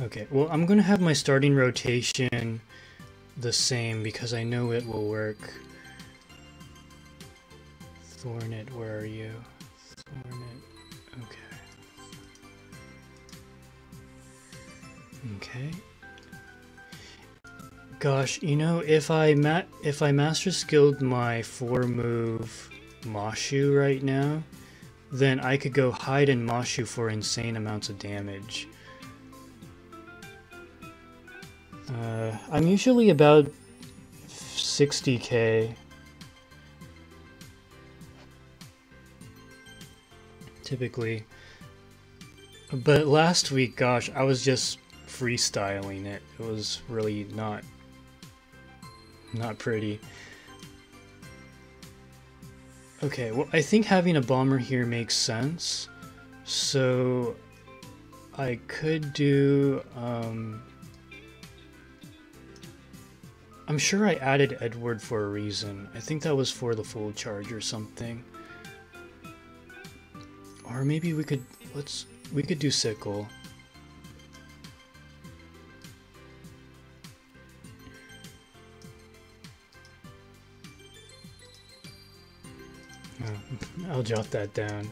Okay, well, I'm gonna have my starting rotation the same because I know it will work. Thornet, where are you? Thornet, okay. Okay. Gosh, you know, if I master skilled my 4-move mashu right now, then I could go hide and mashu for insane amounts of damage. I'm usually about 60k. Typically. But last week, gosh, I was just freestyling it. It was really not pretty. Okay, well, I think having a bomber here makes sense. So I could do, I'm sure I added Edward for a reason. I think that was for the full charge or something. Or maybe we could do Sickle. Oh, I'll jot that down.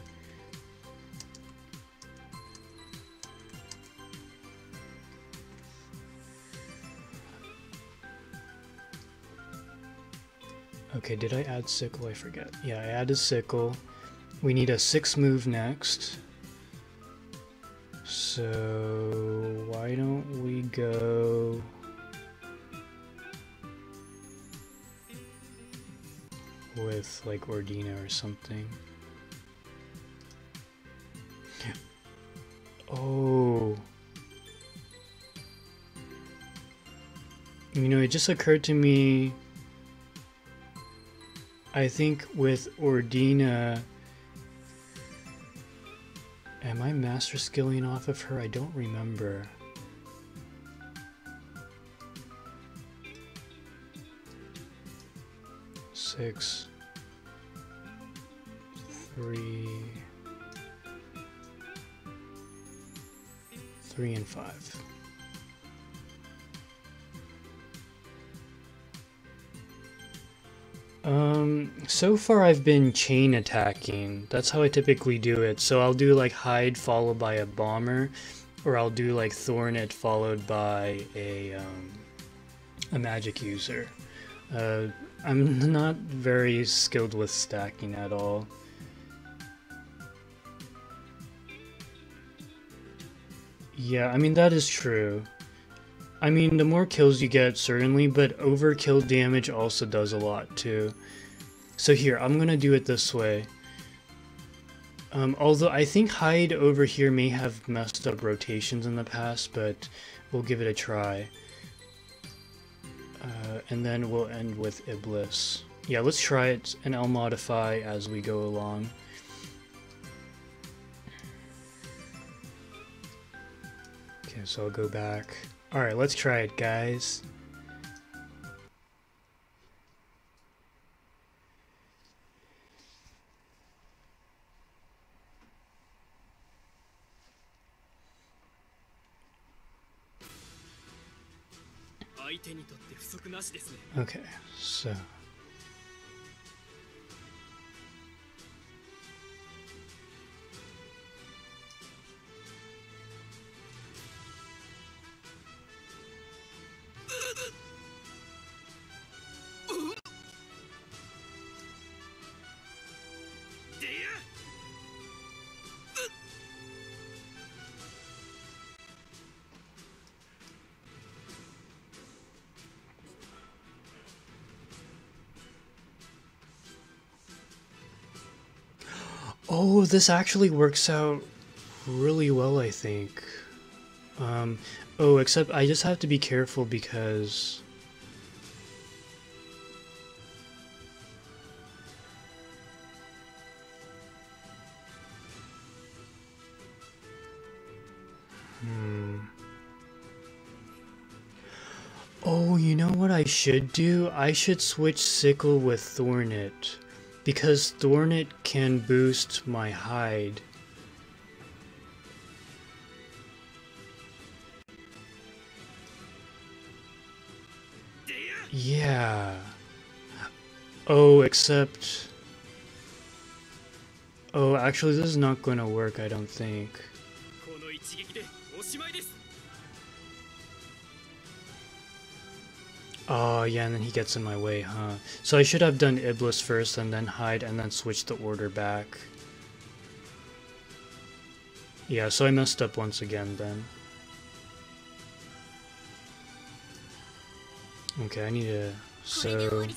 Okay, did I add Sickle? I forget. Yeah, I added Sickle. We need a 6-move next. So why don't we go... with like Ordina or something. Oh. You know, it just occurred to me, I think with Ordina, am I master skilling off of her? I don't remember. Six, 3, 3 and 5. So far I've been chain attacking. That's how I typically do it. So I'll do like Hide followed by a bomber, or I'll do like Thornet followed by a magic user. I'm not very skilled with stacking at all. Yeah, I mean, that is true. I mean, the more kills you get, certainly, but overkill damage also does a lot, too. So here, I'm gonna do it this way. Although I think Hide over here may have messed up rotations in the past, but we'll give it a try. And then we'll end with Iblis. Yeah, let's try it, and I'll modify as we go along. Okay, so I'll go back. Alright, let's try it, guys. Okay, so oh, this actually works out really well, I think. Oh, except I just have to be careful because oh, you know what I should do? I should switch Sickle with Thornet, because Thornet can boost my hide. Yeah. Oh, except... Oh, actually this is not going to work, I don't think. Oh, yeah, and then he gets in my way, huh? So I should have done Iblis first, and then hide, and then switch the order back. Yeah, so I messed up once again, then. Okay, I need to... So...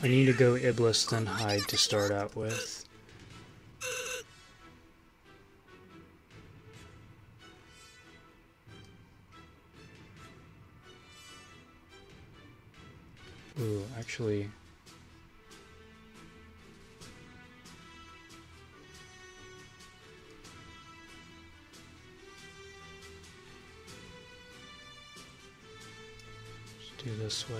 I need to go Iblis, then hide to start out with. Ooh, actually... Let's do this way.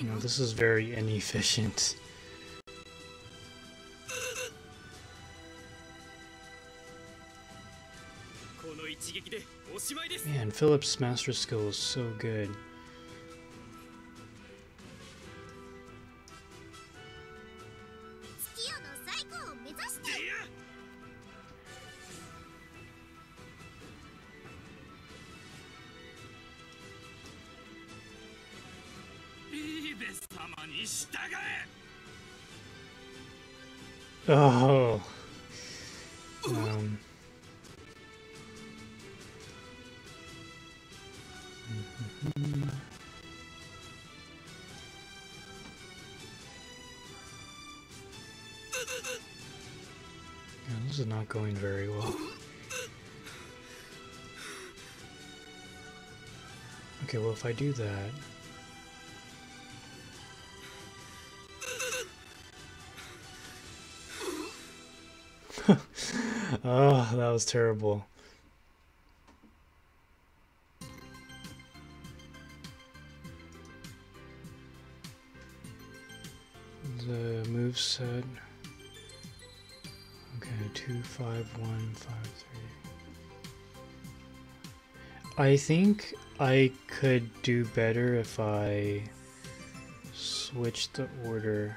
No, this is very inefficient. Man, Philip's master skill is so good. Oh. Yeah, this is not going very well. Okay, well if I do that... Oh, that was terrible. The moveset. Okay, 2, 5, 1, 5, 3. I think I could do better if I switch the order.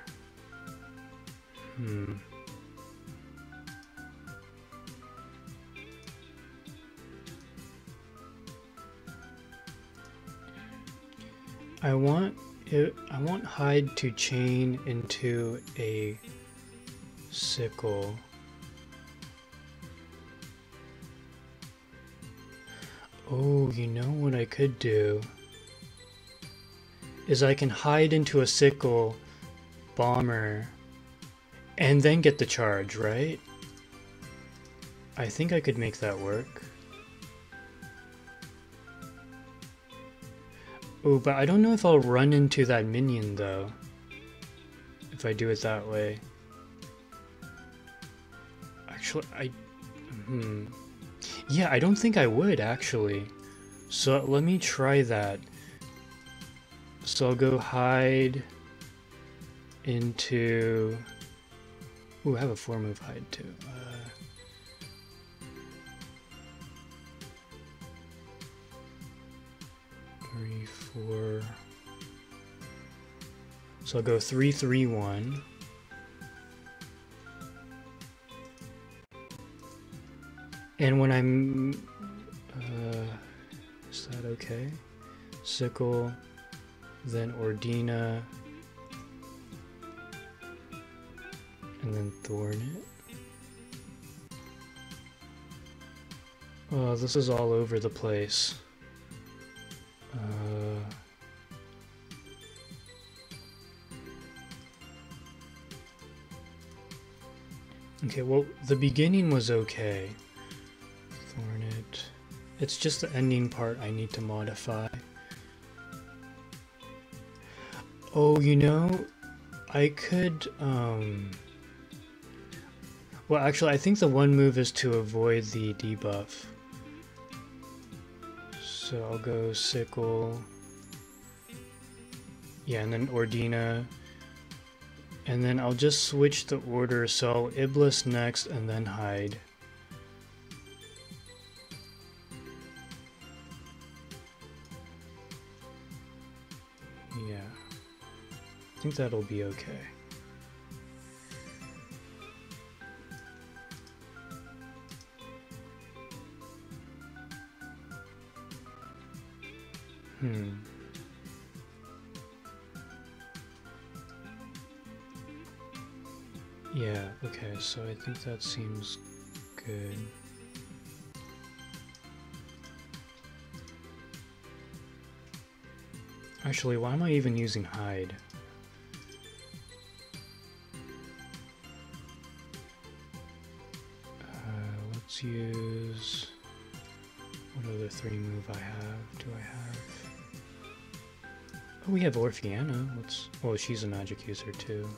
I want hide to chain into a sickle. Oh, you know what I could do? Is I can hide into a sickle bomber and then get the charge, right? I think I could make that work. Oh, but I don't know if I'll run into that minion though. If I do it that way. Actually, yeah, I don't think I would actually. So let me try that. So I'll go hide into... Ooh, I have a 4-move hide too. 3, 4. So I'll go 3, 3, 1. And when I'm... is that okay? Sickle, then Ordina, and then Thorn it. Oh, this is all over the place. Okay, well, the beginning was okay. Thorn it. It's just the ending part I need to modify. Oh, you know, I could, well, actually, I think the one move is to avoid the debuff. So I'll go Sickle. Yeah, and then Ordina. And then I'll just switch the order, so I'll Iblis next and then Hide. Yeah. I think that'll be okay. Yeah, okay, so I think that seems good. Actually, why am I even using hide? Let's use... What other 3-move I have? Do I have... Oh, we have Orpheana. Let's... Well, she's a magic user too.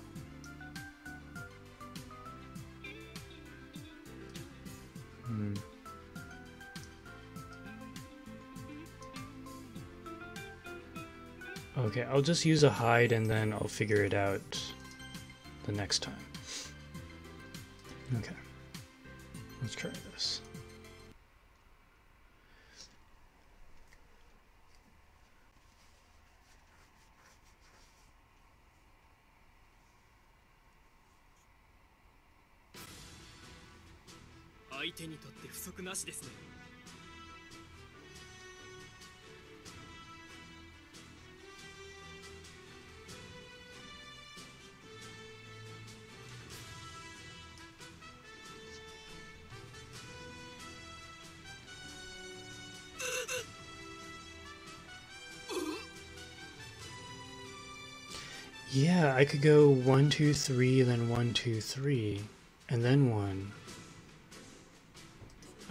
Okay, I'll just use a hide and then I'll figure it out the next time. Okay, let's try this. Yeah, I could go 1, 2, 3, then 1, 2, 3, and then 1.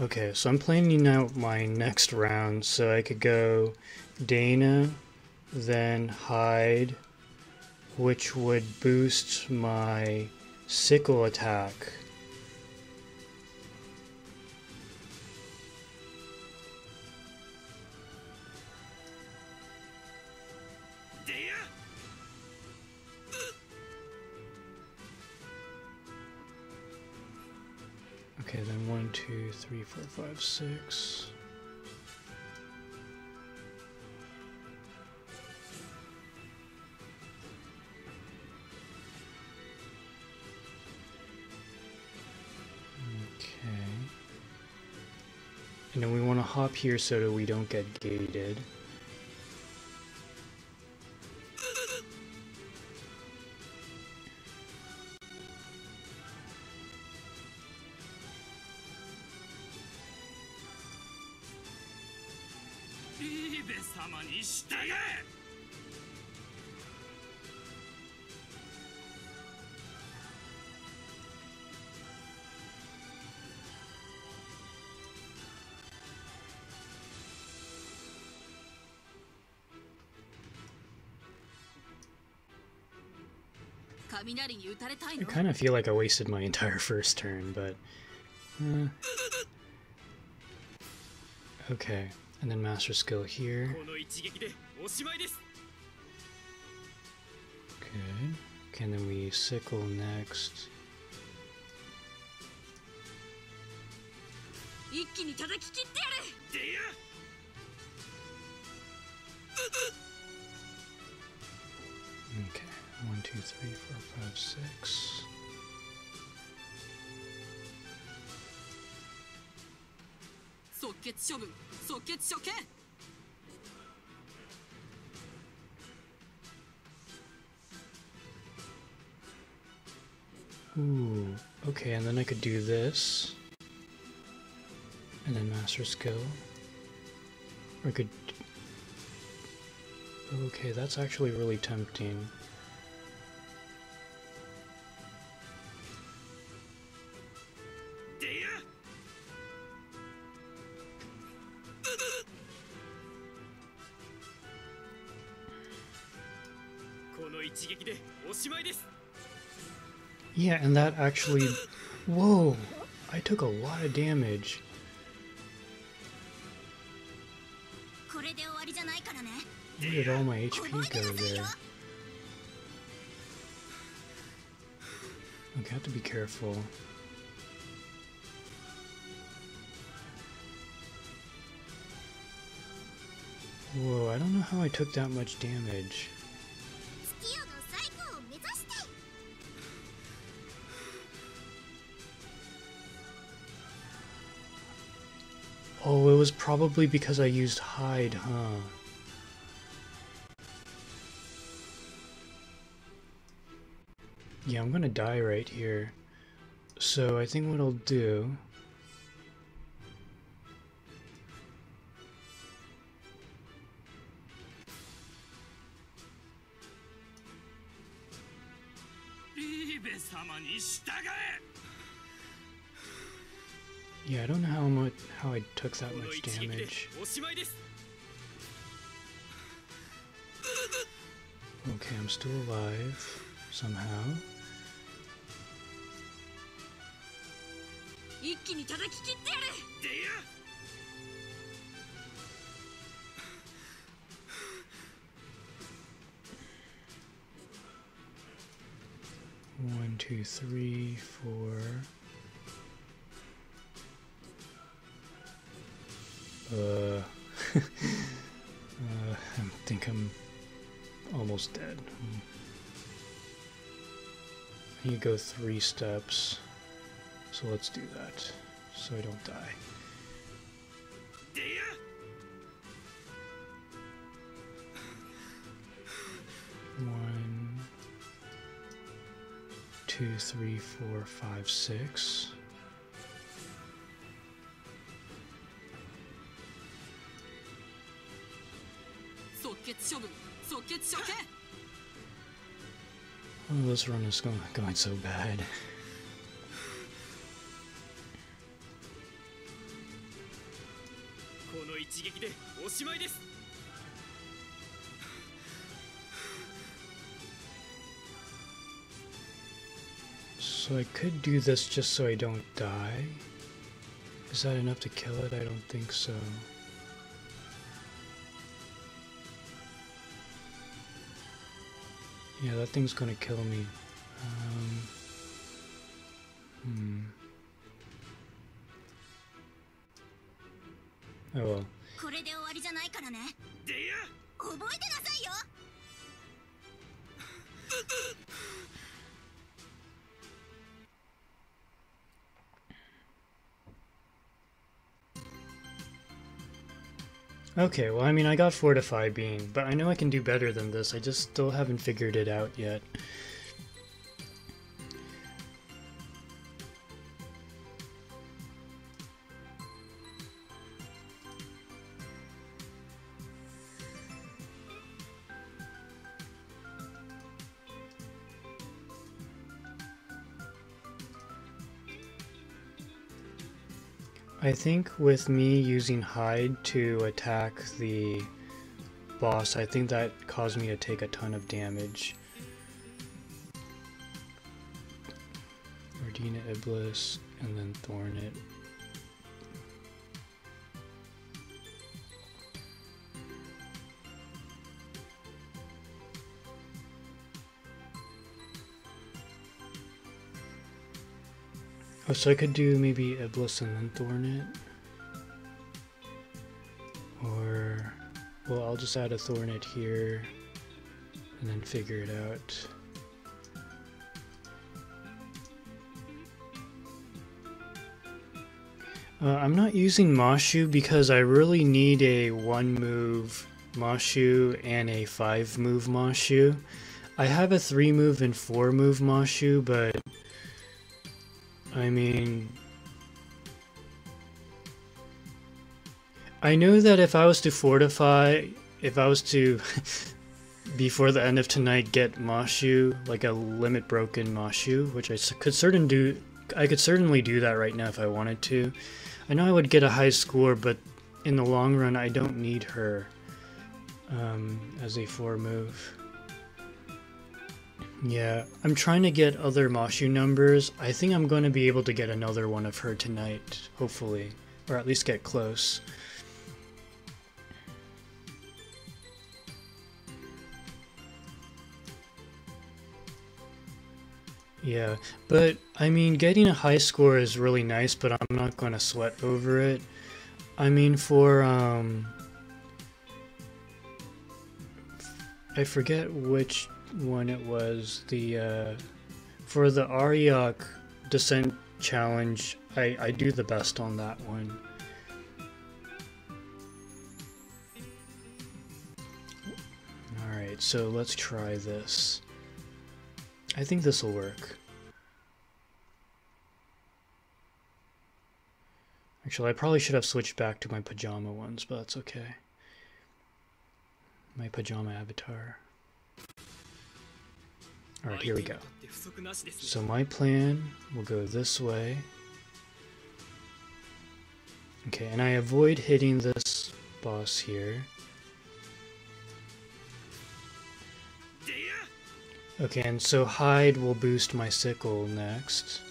Okay, so I'm planning out my next round, so I could go Dana, then Hide, which would boost my Sickle attack. Okay, then 1, 2, 3, 4, 5, 6. Okay. And then we want to hop here so that we don't get gated. I kind of feel like I wasted my entire first turn, but... okay, and then master skill here. Good. Okay, and then we sickle next. Okay, 1, 2, 3, 4, 5, 6. Ooh, okay, and then I could do this. And then master skill. Or I could... okay, that's actually really tempting. Yeah, and that actually... whoa! I took a lot of damage. Where did all my HP go there? Okay, I have to be careful. Whoa, I don't know how I took that much damage. Oh, it was probably because I used hide, huh? Yeah, I'm gonna die right here. So I think what I'll do... yeah, I don't know how I took that much damage. Okay, I'm still alive somehow. One, two, three, four. I think I'm almost dead. I need to go 3 steps, so let's do that, so I don't die. One, 2, 3, 4, 5, 6. Oh, this run is going so bad. So I could do this just so I don't die. Is that enough to kill it? I don't think so. Yeah, that thing's gonna kill me. Oh well. Okay, well, I mean, I got Fortify Beam, but I know I can do better than this. I just still haven't figured it out yet. I think with me using hide to attack the boss, I think that caused me to take a ton of damage. Gardenia Iblis, and then Thornet. Oh, so I could do maybe Iblis and then Thornet? Or, well, I'll just add a Thornet here and then figure it out. I'm not using mashu because I really need a 1-move mashu and a 5-move mashu. I have a 3-move and 4-move mashu, but I mean, I know that if I was to fortify, if I was to before the end of tonight get mashu, like a limit broken mashu, which I could certainly do that right now if I wanted to. I know I would get a high score, but in the long run, I don't need her as a 4-move. Yeah, I'm trying to get other mashu numbers. I think I'm going to be able to get another one of her tonight, hopefully, or at least get close. Yeah, but I mean, getting a high score is really nice, but I'm not going to sweat over it. I mean, for, I forget which one it was, for the Ariok Descent Challenge, I do the best on that one. Alright, so let's try this. I think this will work. Actually, I probably should have switched back to my pajama ones, but that's okay. My pajama avatar. Alright, here we go. So my plan will go this way. Okay, and I avoid hitting this boss here. Okay, and so hide will boost my sickle next.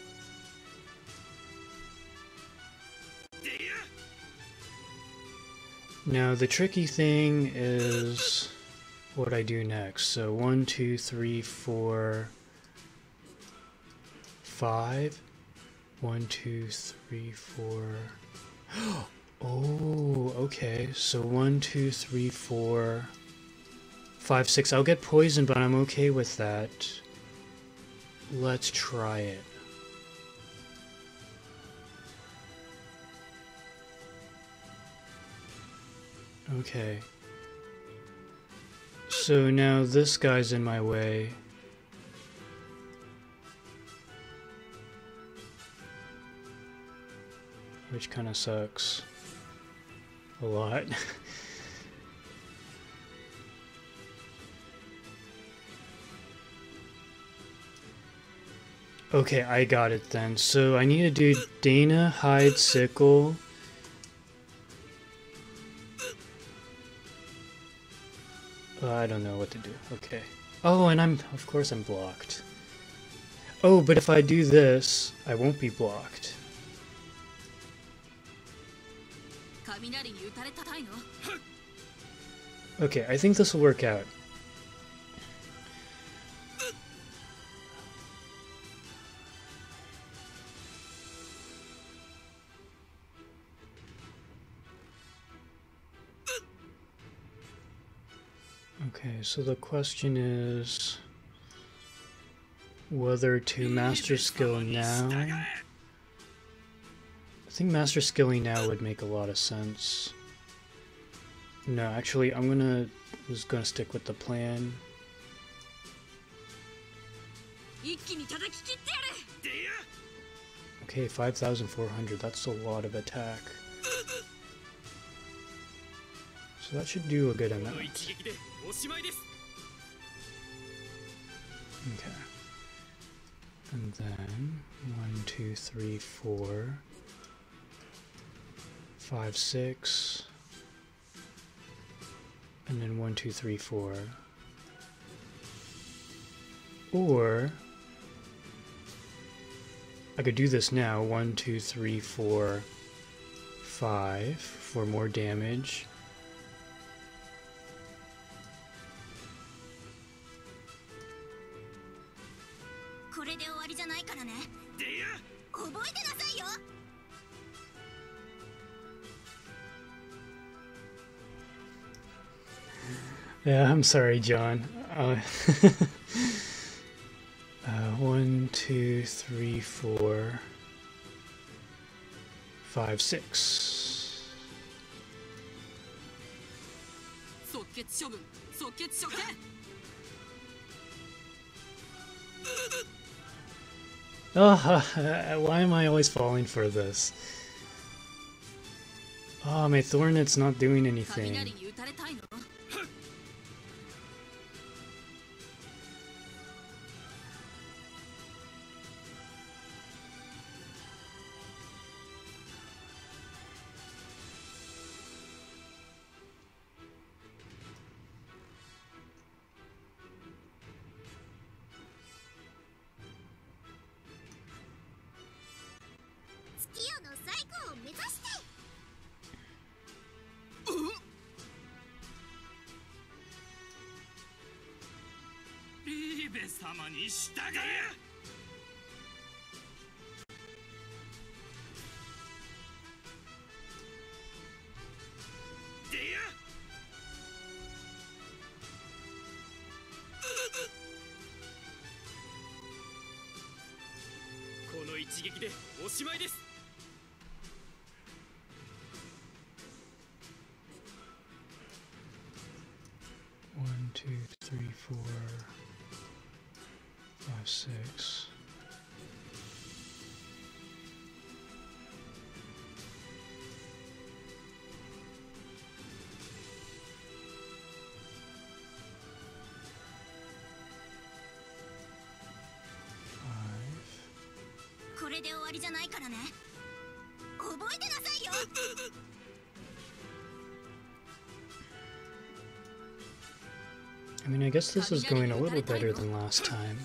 Now the tricky thing is what I do next. So 1, 2, 3, 4, 5. 1, 2, 3, 4. Oh, okay. So 1, 2, 3, 4, 5, 6. I'll get poisoned, but I'm okay with that. Let's try it. Okay. So now this guy's in my way. Which kind of sucks. A lot. Okay, I got it then. So I need to do Dana, hide, sickle. I don't know what to do. Okay. Oh, and of course I'm blocked. Oh, but if I do this, I won't be blocked. Okay, I think this will work out. Okay, so the question is whether to master skill now. I think master skilling now would make a lot of sense. No, actually, I'm just gonna stick with the plan. Okay, 5,400. That's a lot of attack. So that should do a good amount. Okay. And then 1, 2, 3, 4, 5, 6, and then 1, 2, 3, 4. Or I could do this now. 1, 2, 3, 4, 5 for more damage. Yeah, I'm sorry, John. 1, 2, 3, 4, 5, 6. Oh, why am I always falling for this? Oh, my Thornet's not doing anything. One, two, three, 4, 5, 6. I mean, I guess this is going a little better than last time.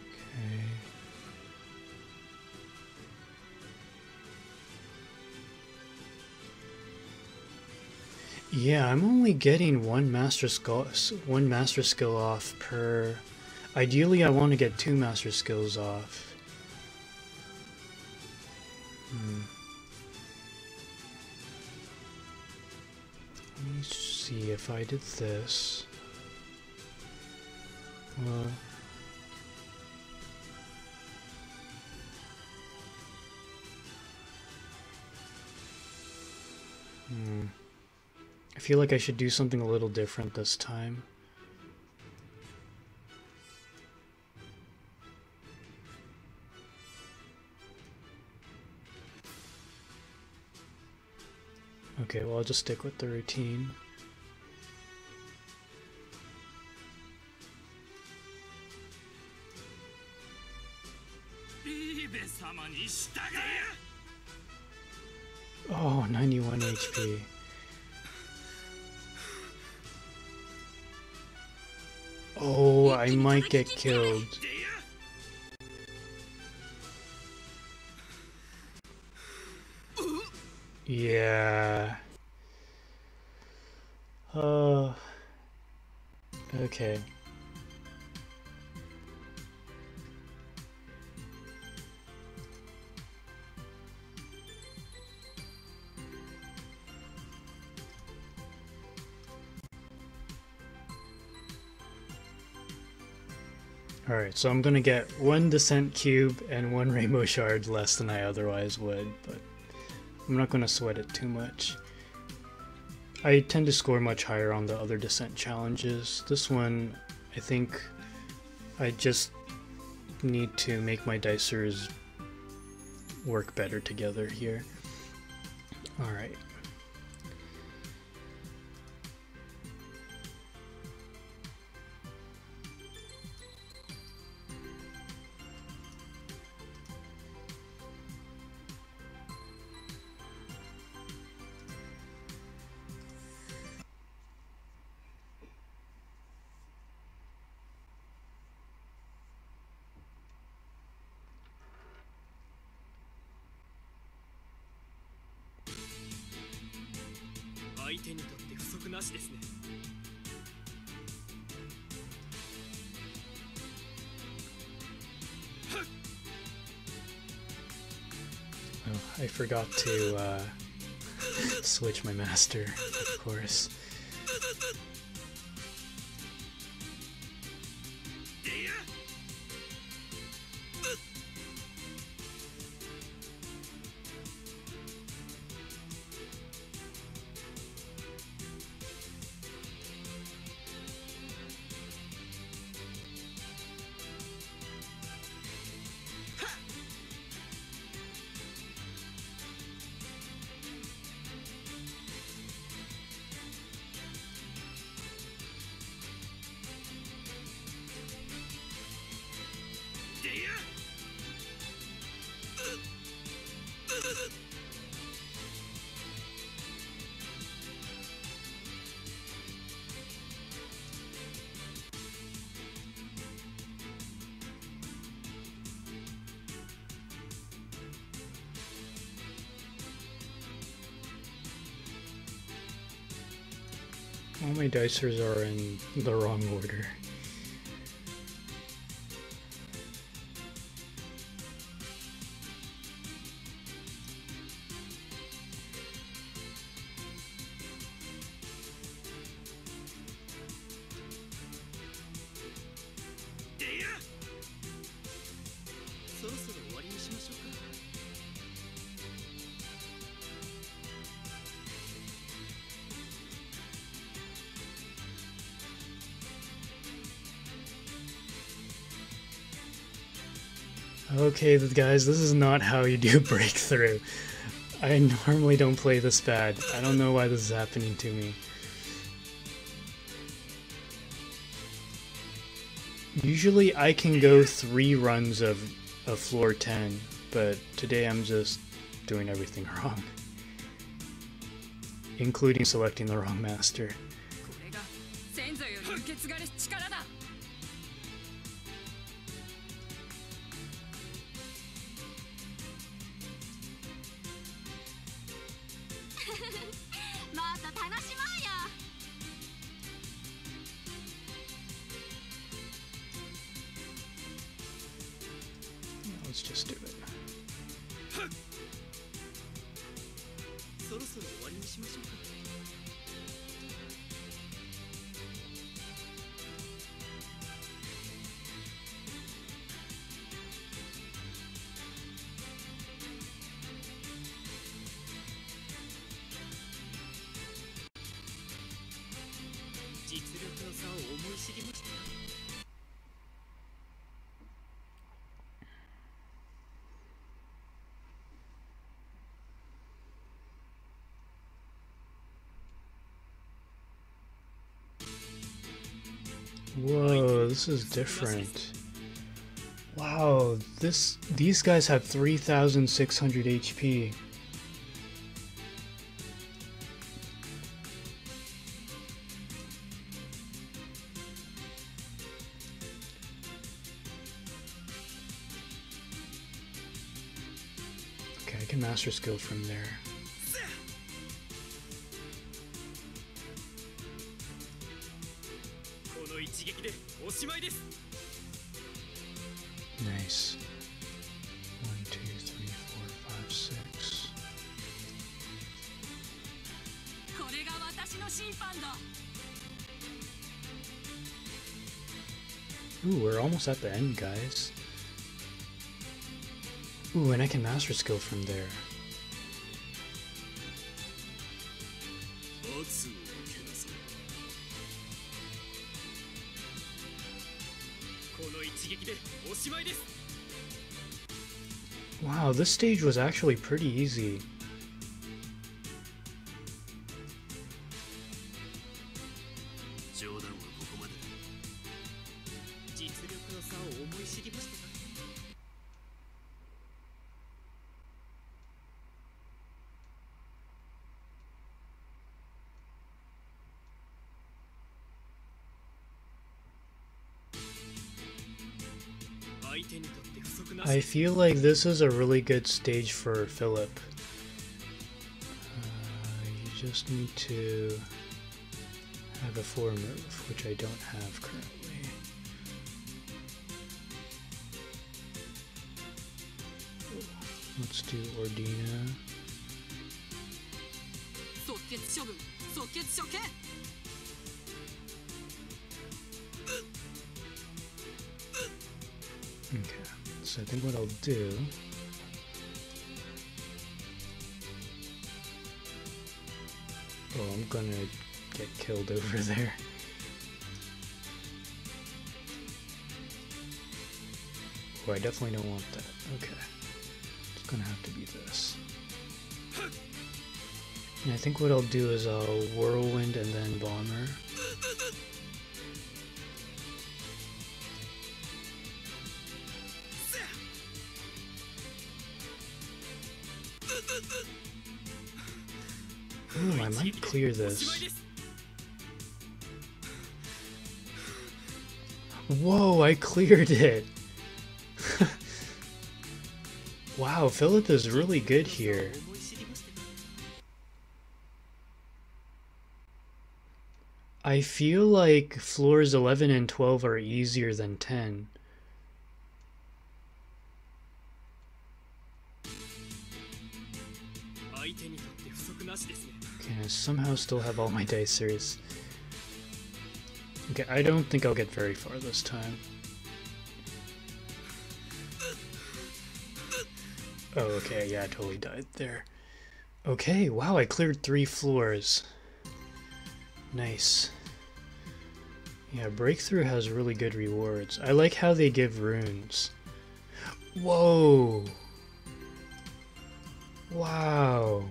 Okay. Yeah, I'm only getting one master skill off per. Ideally, I want to get 2 master skills off. Let me see if I did this. Well, I feel like I should do something a little different this time. Okay, well, I'll just stick with the routine. Oh, 91 HP. Oh, I might get killed. Yeah. Okay. Alright, so I'm gonna get 1 Descent Cube and 1 Rainbow Shard less than I otherwise would, but I'm not gonna sweat it too much. I tend to score much higher on the other Descent challenges. This one, I think I just need to make my dicers work better together here. Alright. Oh, I forgot to switch my master, of course. All my dicers are in the wrong order. Okay, guys, this is not how you do breakthrough. I normally don't play this bad. I don't know why this is happening to me. Usually I can go 3 runs of floor 10, but today I'm just doing everything wrong. Including selecting the wrong master. Let's just do it. Whoa, this is different. Wow, these guys have 3,600 HP. Okay, I can master skill from there. Nice. 1, 2, 3, 4, 5, 6. Ooh, we're almost at the end, guys. Ooh, and I can master skill from there. Wow, this stage was actually pretty easy. I feel like this is a really good stage for Philip. You just need to have a 4 move, which I don't have currently. Let's do Ordina. Okay, so I think what I'll do I'm gonna get killed over there. Oh, I definitely don't want that. Okay. It's gonna have to be this. And I think what I'll do is I'll Whirlwind and then Bomber. Ooh, I might clear this. Whoa, I cleared it! Wow, Philip is really good here. I feel like floors 11 and 12 are easier than 10. Okay, I somehow still have all my dice series. Okay, I don't think I'll get very far this time. Oh, okay, yeah, I totally died there. Okay, wow, I cleared 3 floors. Nice. Yeah, Breakthrough has really good rewards. I like how they give runes. Whoa! Wow!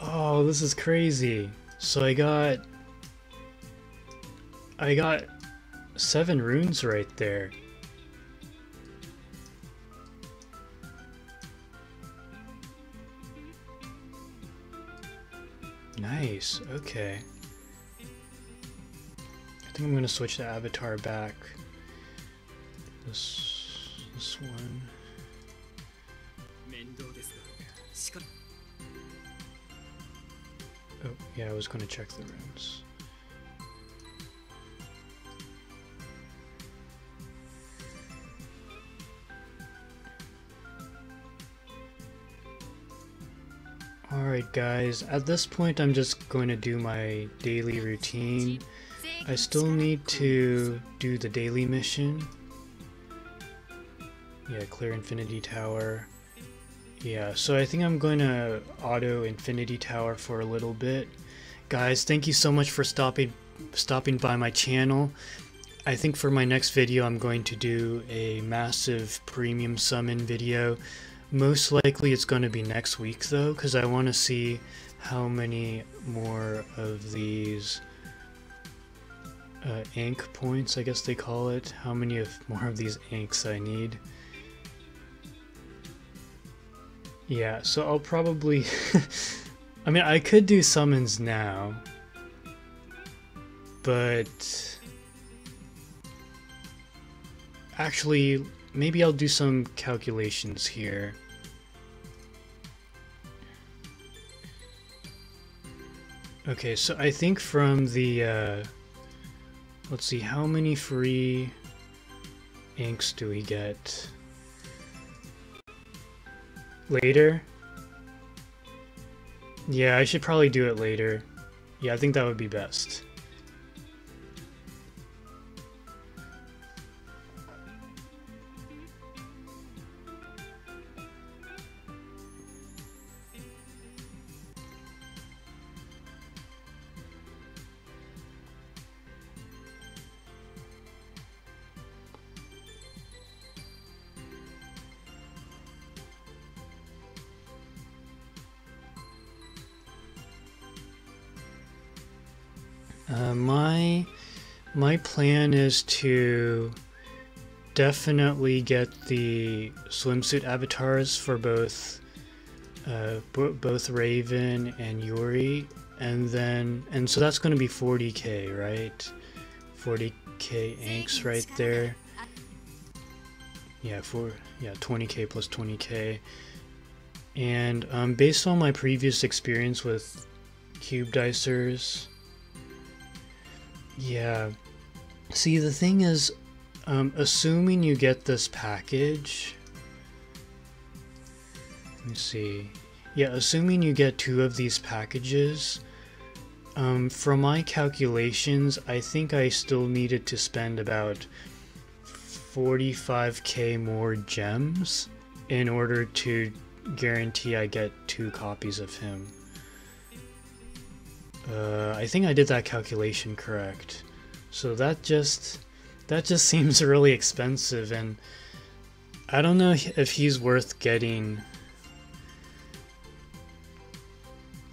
Oh, this is crazy. So I got 7 runes right there. Nice, okay. I think I'm gonna switch the avatar back. This one. Oh, yeah, I was gonna check the runes. Alright guys, at this point I'm just going to do my daily routine. I still need to do the daily mission. Yeah, clear Infinity Tower. Yeah, so I think I'm going to auto Infinity Tower for a little bit. Guys, thank you so much for stopping by my channel. I think for my next video I'm going to do a massive premium summon video. Most likely it's going to be next week though, because I want to see how many more of these ink points, I guess they call it, how many more of these inks I need. Yeah, so I'll probably I mean, I could do summons now, but actually maybe I'll do some calculations here. Okay, so I think from the let's see, how many free inks do we get later? Yeah, I should probably do it later. Yeah, I think that would be best. My plan is to definitely get the swimsuit avatars for both both Raven and Yuri, and so that's going to be 40k, right? 40k inks right there. Yeah, yeah, 20k plus 20k. And based on my previous experience with cube dicers, yeah. See, the thing is, assuming you get this package, let me see. Yeah, assuming you get 2 of these packages, from my calculations, I think I still needed to spend about 45k more gems in order to guarantee I get 2 copies of him. I think I did that calculation correct. So that just seems really expensive, and I don't know if he's worth getting.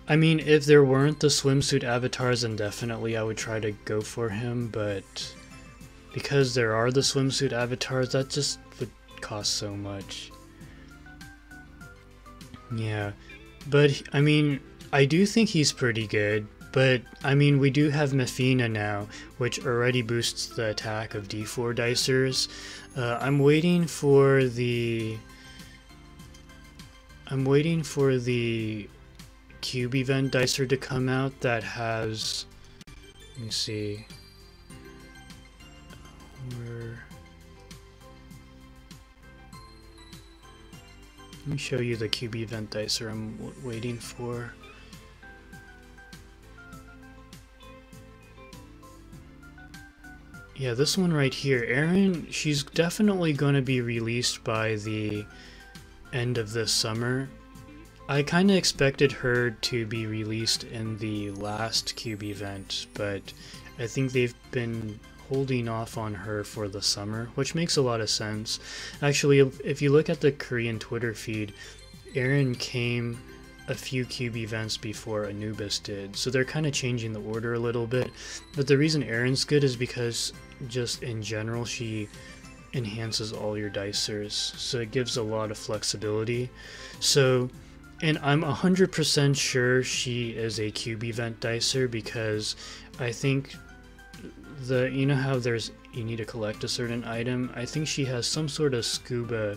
I mean, if there weren't the swimsuit avatars, then definitely I would try to go for him, but because there are the swimsuit avatars, that just would cost so much. Yeah, but I mean, I do think he's pretty good, but I mean, we do have Mefina now, which already boosts the attack of D4 dicers. I'm waiting for the cube event dicer to come out that has, let me see, let me show you the cube event dicer I'm waiting for. Yeah, this one right here, Erin, she's definitely going to be released by the end of this summer. I kind of expected her to be released in the last cube event, but I think they've been holding off on her for the summer, which makes a lot of sense. Actually, if you look at the Korean Twitter feed, Erin came a few cube events before Anubis did, so they're kind of changing the order a little bit. But the reason Erin's good is because just in general she enhances all your dicers, so it gives a lot of flexibility. So, and I'm 100% sure she is a cube event dicer, because I think you know how you need to collect a certain item, I think she has some sort of scuba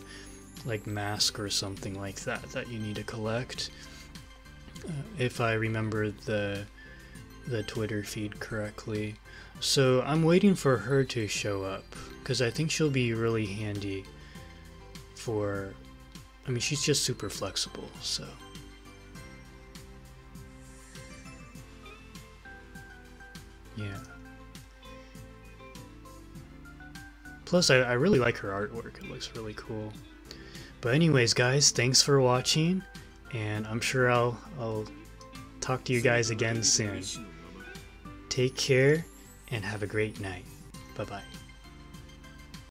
like mask or something like that you need to collect, if I remember the Twitter feed correctly. So I'm waiting for her to show up, because I think she'll be really handy for, I mean, she's just super flexible, so. Yeah. Plus, I really like her artwork. It looks really cool. But anyways, guys, thanks for watching, and I'm sure I'll talk to you guys again soon. Take care, and have a great night. Bye-bye.